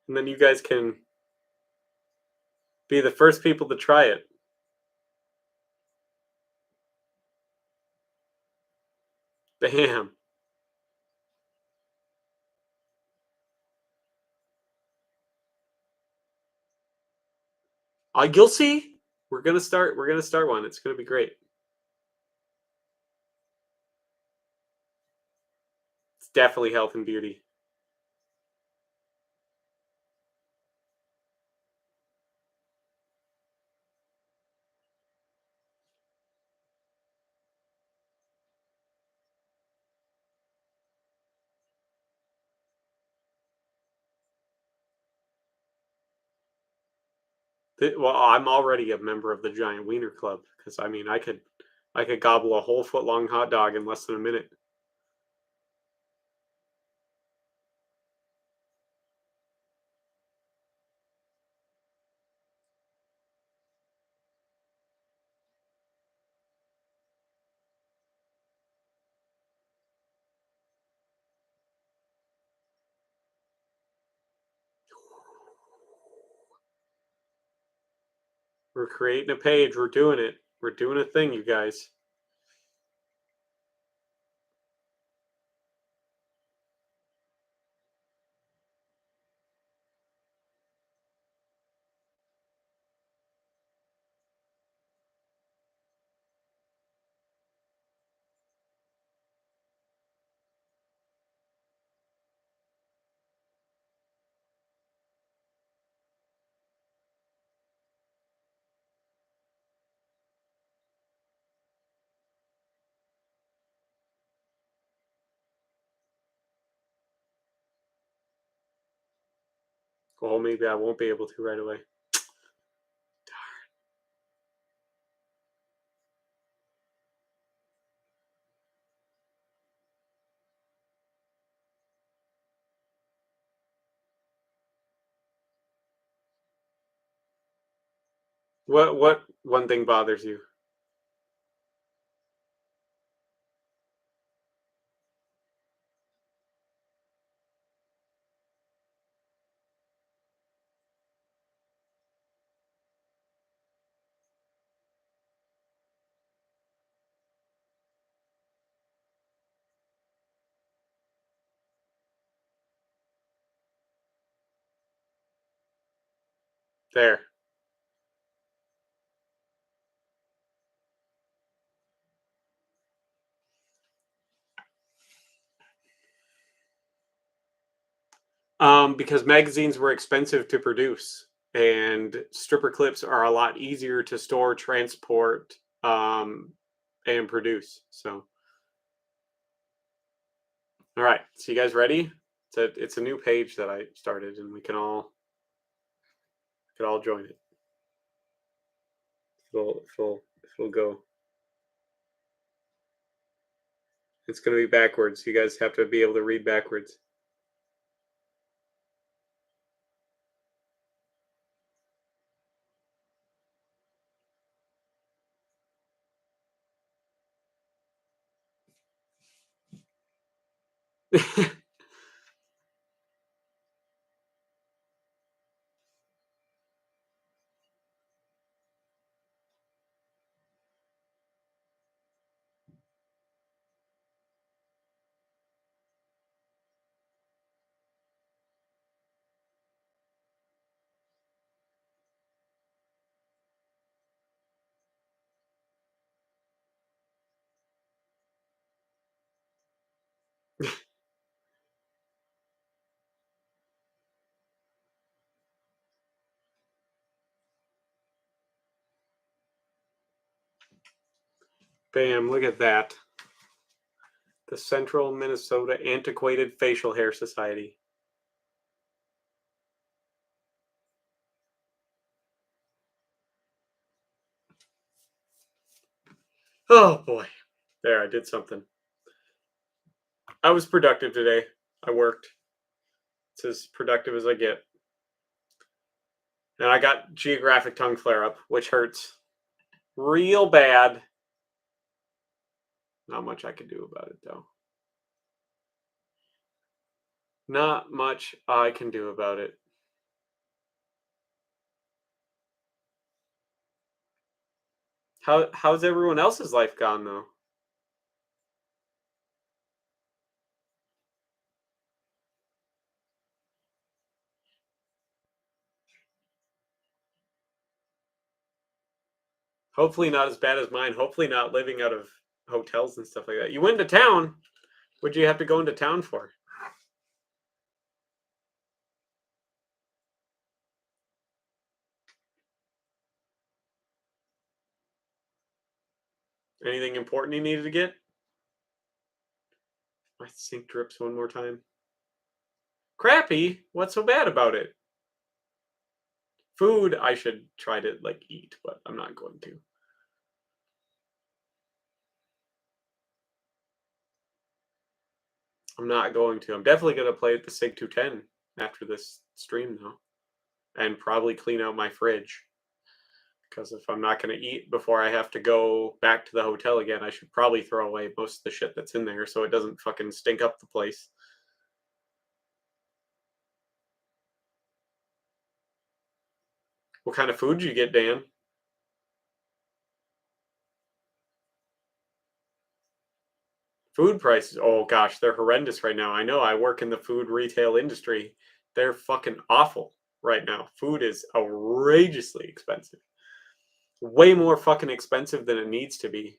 Speaker 1: And then you guys can be the first people to try it. Bam. You'll see. We're gonna start. We're gonna start one. It's gonna be great. It's definitely health and beauty. Well, I'm already a member of the Giant Wiener Club because I mean I could gobble a whole foot long hot dog in less than a minute. We're creating a page. We're doing it. We're doing a thing, you guys. Well, maybe I won't be able to right away. What one thing bothers you? There. Because magazines were expensive to produce, and stripper clips are a lot easier to store, transport, and produce. So, all right. So, you guys ready? It's a new page that I started, and we can all join it. It'll go. It's going to be backwards. You guys have to be able to read backwards. Bam! Look at that. The Central Minnesota Antiquated Facial Hair Society. Oh boy. There, I did something. I was productive today. I worked. It's as productive as I get. And I got geographic tongue flare up, which hurts real bad. Not much I can do about it, though. Not much I can do about it. How's everyone else's life gone, though? Hopefully not as bad as mine. Hopefully not living out of hotels and stuff like that. You went to town. What'd you have to go into town for? Anything important you needed to get? My sink drips one more time. Crappy? What's so bad about it? Food, I should try to like eat, but I'm not going to. I'm not going to. I'm definitely gonna play with the Sig 210 after this stream though, and probably clean out my fridge. Because if I'm not gonna eat before I have to go back to the hotel again, I should probably throw away most of the shit that's in there so it doesn't fucking stink up the place. What kind of food did you get, Dan? Food prices. Oh gosh, they're horrendous right now. I know. I work in the food retail industry. They're fucking awful right now. Food is outrageously expensive. Way more fucking expensive than it needs to be.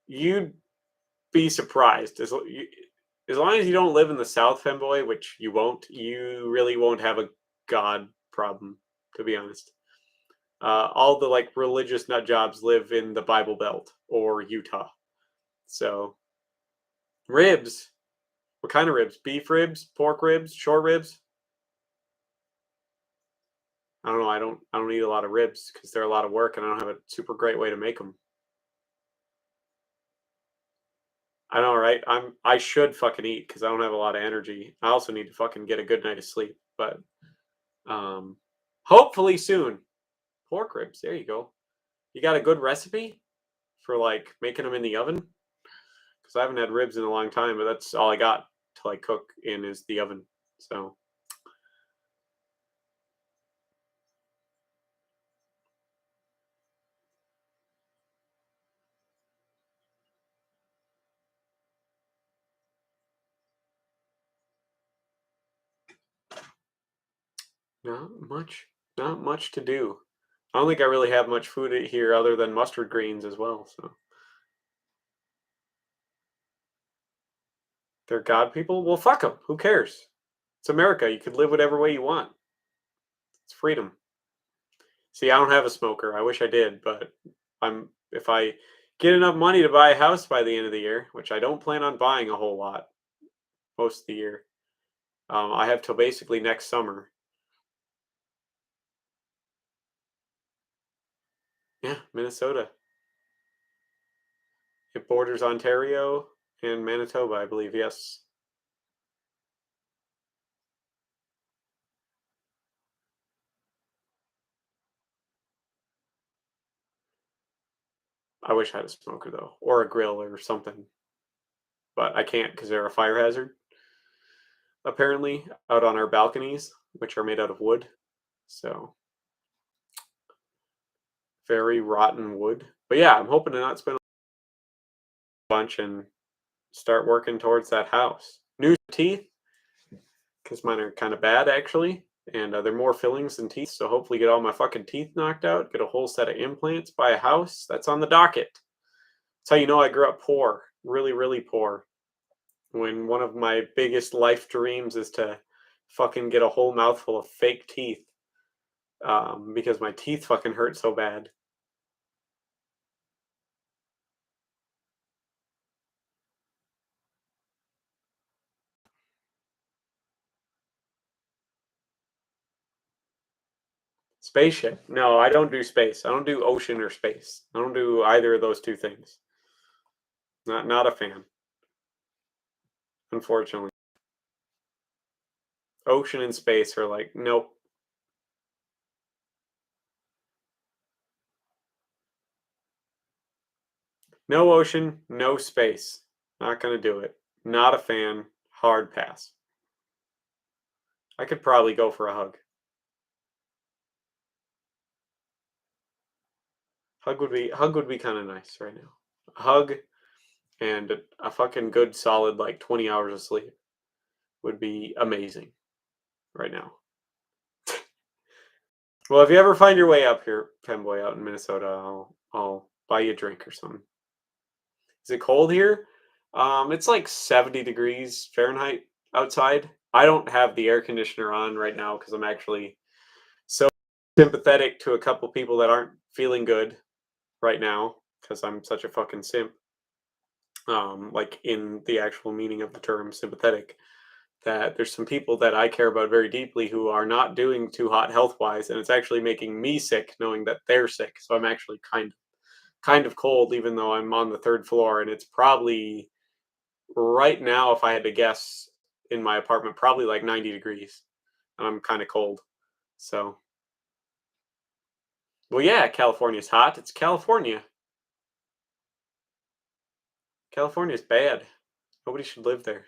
Speaker 1: You'd be surprised. As long as you don't live in the South, Femboy, which you won't, you really won't have a God problem, to be honest. All the like religious nut jobs live in the Bible Belt or Utah. So ribs. What kind of ribs? Beef ribs, pork ribs, short ribs? I don't know. I don't eat a lot of ribs because they're a lot of work and I don't have a super great way to make them. I know, right? I should fucking eat because I don't have a lot of energy. I also need to fucking get a good night of sleep, but um hopefully soon. Pork ribs, there you go. You got a good recipe for like making them in the oven? Because I haven't had ribs in a long time, but that's all I got to like cook in is the oven. So not much, not much to do. I don't think I really have much food here other than mustard greens as well. So they're God people. Well, fuck them. Who cares? It's America. You could live whatever way you want. It's freedom. See, I don't have a smoker. I wish I did, but if I get enough money to buy a house by the end of the year, which I don't plan on buying a whole lot most of the year. I have till basically next summer. Yeah, Minnesota. It borders Ontario and Manitoba, I believe. Yes. I wish I had a smoker though, or a grill or something, but I can't because they're a fire hazard. Apparently, out on our balconies, which are made out of wood, so very rotten wood. But yeah, I'm hoping to not spend a bunch and start working towards that house. New teeth, because mine are kind of bad actually, and they're more fillings than teeth. So hopefully, get all my fucking teeth knocked out, get a whole set of implants, buy a house. That's on the docket. That's how you know I grew up poor, really, really poor. When one of my biggest life dreams is to fucking get a whole mouthful of fake teeth, because my teeth fucking hurt so bad. Spaceship? No, I don't do space. I don't do ocean or space. I don't do either of those two things. Not a fan, unfortunately. Ocean and space are like, nope. No ocean, no space. Not gonna do it. Not a fan. Hard pass. I could probably go for a hug. Hug would be kind of nice right now. A hug and a fucking good solid like 20 hours of sleep would be amazing right now. Well, if you ever find your way up here, Femboy, out in Minnesota, I'll buy you a drink or something. Is it cold here? It's like 70 degrees Fahrenheit outside. I don't have the air conditioner on right now because I'm actually so sympathetic to a couple people that aren't feeling good right now because I'm such a fucking simp. Like in the actual meaning of the term sympathetic. that there's some people that I care about very deeply who are not doing too hot health wise, and it's actually making me sick knowing that they're sick. So I'm actually kind of cold, even though I'm on the third floor, and it's probably right now, if I had to guess, in my apartment, probably like 90 degrees, and I'm kind of cold. So, well, yeah, California's hot. It's California. California's bad. Nobody should live there.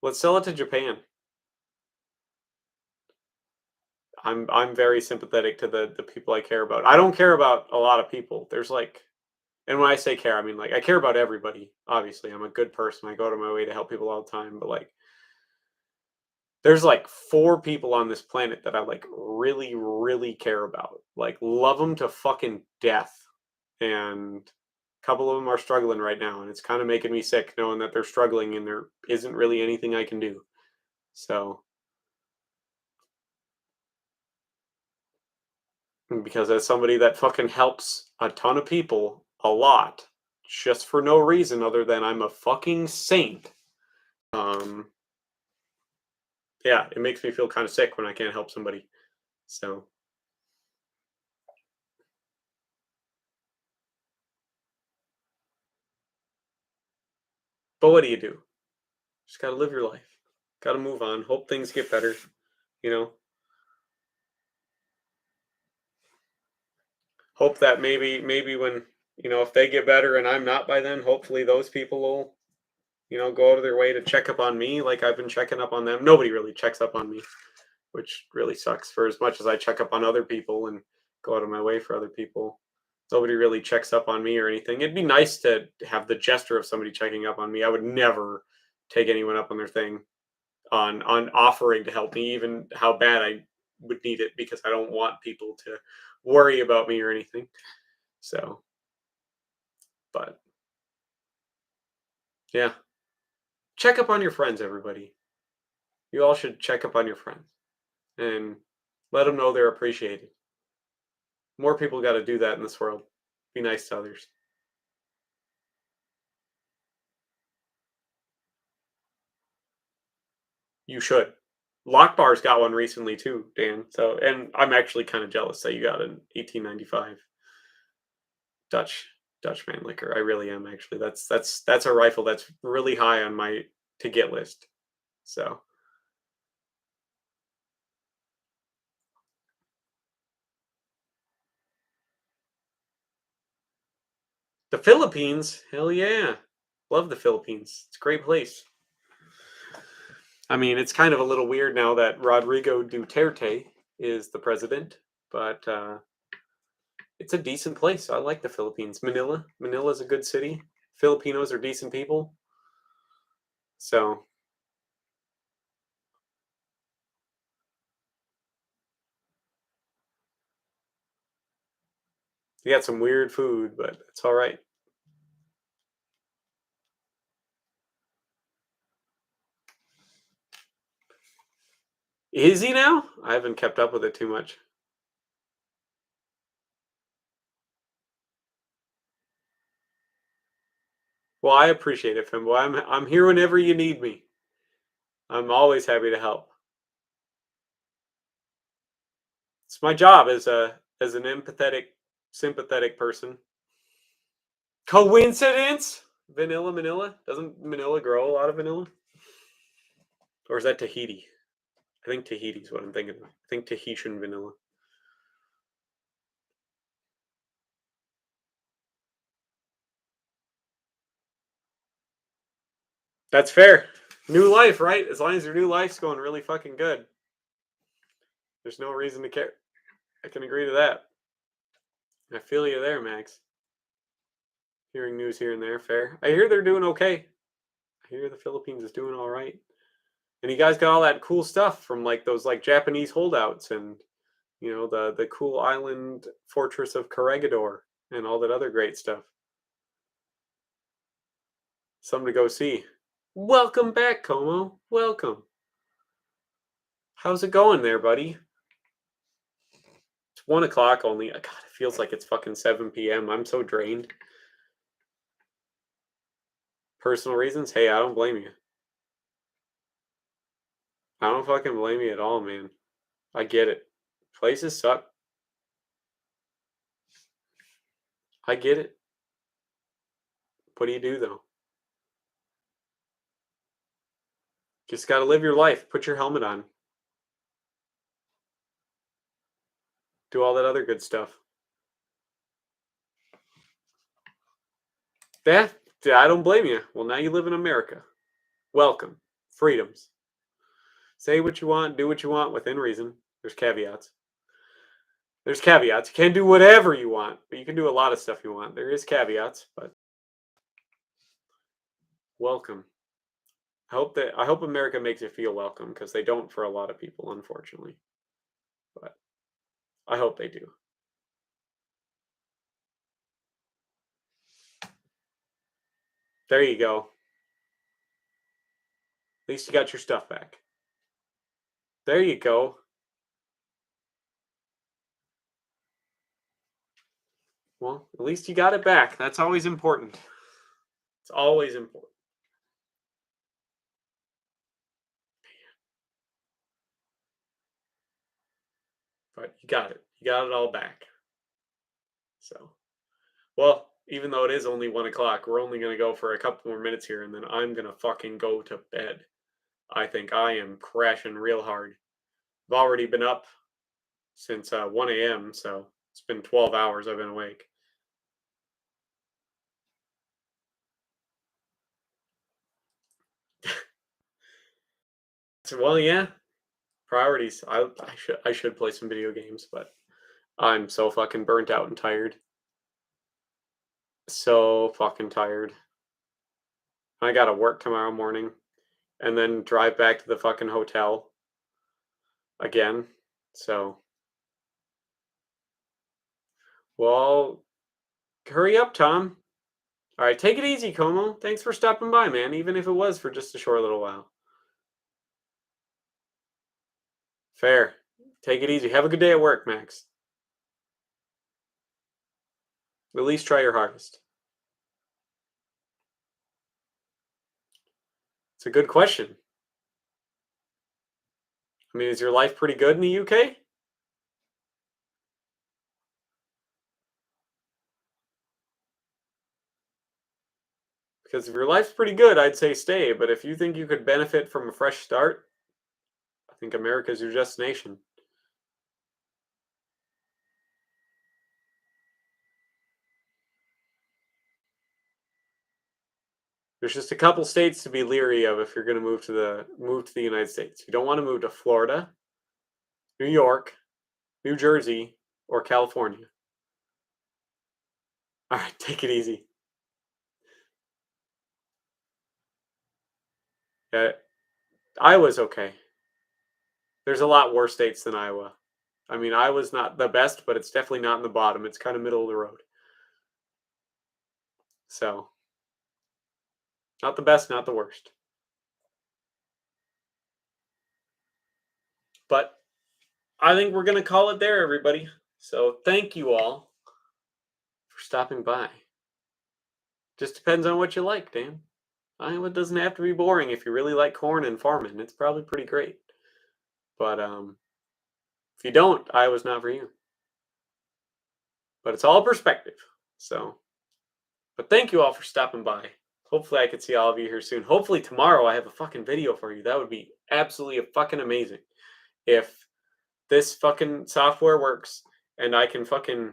Speaker 1: Let's sell it to Japan. I'm very sympathetic to the people I care about. I don't care about a lot of people. There's like, and when I say care, I mean like I care about everybody. Obviously, I'm a good person. I go to my way to help people all the time. But like, there's like four people on this planet that I like really, really care about. Like, love them to fucking death. And a couple of them are struggling right now, and it's kind of making me sick knowing that they're struggling and there isn't really anything I can do. So, because as somebody that fucking helps a ton of people a lot, just for no reason other than I'm a fucking saint, um, yeah, it makes me feel kind of sick when I can't help somebody. So, but what do you do? Just gotta live your life. Gotta move on. Hope things get better. You know, hope that maybe when if they get better and I'm not by then, hopefully those people will go out of their way to check up on me like I've been checking up on them. Nobody really checks up on me, which really sucks. For as much as I check up on other people and go out of my way for other people, nobody really checks up on me or anything. It'd be nice to have the gesture of somebody checking up on me. I would never take anyone up on their thing on offering to help me, even how bad I would need it, because I don't want people to worry about me or anything. So, but yeah, check up on your friends, everybody. You all should check up on your friends and let them know they're appreciated. More people got to do that in this world. Be nice to others. You should. Lock Bar's got one recently too, Dan. So, and I'm actually kind of jealous that you got an 1895 Dutch Dutch Mannlicher. I really am actually. That's a rifle that's really high on my to get list. So, the Philippines, hell yeah. Love the Philippines. It's a great place. I mean, it's kind of a little weird now that Rodrigo Duterte is the president, but it's a decent place. I like the Philippines. Manila's a good city. Filipinos are decent people. So, you got some weird food, but it's all right. Is he now? I haven't kept up with it too much. Well, I appreciate it, Fimbo. I'm here whenever you need me. I'm always happy to help. It's my job as an empathetic, sympathetic person. Coincidence? Vanilla Manila? Doesn't Manila grow a lot of vanilla? Or is that Tahiti? I think Tahiti's what I'm thinking of. I think Tahitian vanilla. That's fair. New life, right? As long as your new life's going really fucking good, there's no reason to care. I can agree to that. I feel you there, Max. Hearing news here and there, fair. I hear they're doing okay. I hear the Philippines is doing all right. And you guys got all that cool stuff from like those like Japanese holdouts and the cool island fortress of Corregidor and all that other great stuff. Something to go see. Welcome back, Como. Welcome. How's it going there, buddy? It's 1 o'clock only. God, it feels like it's fucking 7 p.m. I'm so drained. Personal reasons? Hey, I don't blame you. I don't fucking blame you at all, man. I get it. Places suck. I get it. What do you do though? Just gotta live your life. Put your helmet on. Do all that other good stuff. Yeah, I don't blame you. Well, now you live in America. Welcome. Freedoms. Say what you want, do what you want within reason. There's caveats. There's caveats. You can't do whatever you want, but you can do a lot of stuff you want. There is caveats, but welcome. I hope America makes you feel welcome because they don't for a lot of people, unfortunately. But I hope they do. There you go. At least you got your stuff back. There you go. Well, at least you got it back. That's always important. It's always important. But you got it. You got it all back. So, well, even though it is only 1 o'clock, we're only going to go for a couple more minutes here, and then I'm going to fucking go to bed. I think I am crashing real hard. I've already been up since 1 a.m., so it's been 12 hours I've been awake. Well, yeah, priorities. I should play some video games, but I'm so fucking burnt out and tired. So fucking tired. I gotta work tomorrow morning and then drive back to the fucking hotel again. So, well, hurry up, Tom. All right, take it easy, Como. Thanks for stopping by, man, even if it was for just a short little while. Fair. Take it easy. Have a good day at work, Max. At least try your hardest. It's a good question. I mean, is your life pretty good in the UK? Because if your life's pretty good, I'd say stay. But if you think you could benefit from a fresh start, I think America's your destination. There's just a couple states to be leery of if you're going to move to the United States. You don't want to move to Florida, New York, New Jersey, or California. All right, take it easy. Yeah, Iowa's okay. There's a lot worse states than Iowa. I mean, Iowa's not the best, but it's definitely not in the bottom. It's kind of middle of the road. So, not the best, not the worst. But I think we're going to call it there, everybody. So, thank you all for stopping by. Just depends on what you like, Dan. Iowa doesn't have to be boring if you really like corn and farming. It's probably pretty great. But if you don't, Iowa's not for you. But it's all perspective. So, but thank you all for stopping by. Hopefully I can see all of you here soon. Hopefully tomorrow I have a fucking video for you. That would be absolutely fucking amazing. If this fucking software works and I can fucking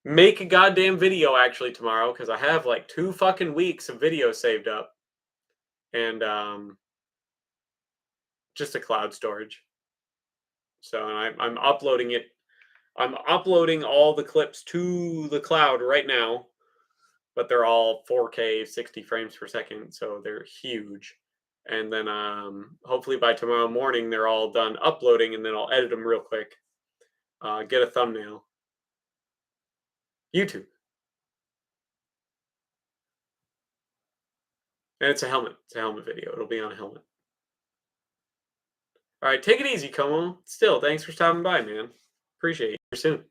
Speaker 1: make a goddamn video actually tomorrow, because I have like 2 fucking weeks of video saved up. And just a cloud storage. So I'm uploading it. I'm uploading all the clips to the cloud right now, but they're all 4K, 60 frames per second, so they're huge. And then hopefully by tomorrow morning they're all done uploading, and then I'll edit them real quick. Get a thumbnail. YouTube. And it's a helmet. It's a helmet video. It'll be on a helmet. All right, take it easy, Como. Still, thanks for stopping by, man. Appreciate you. See you soon.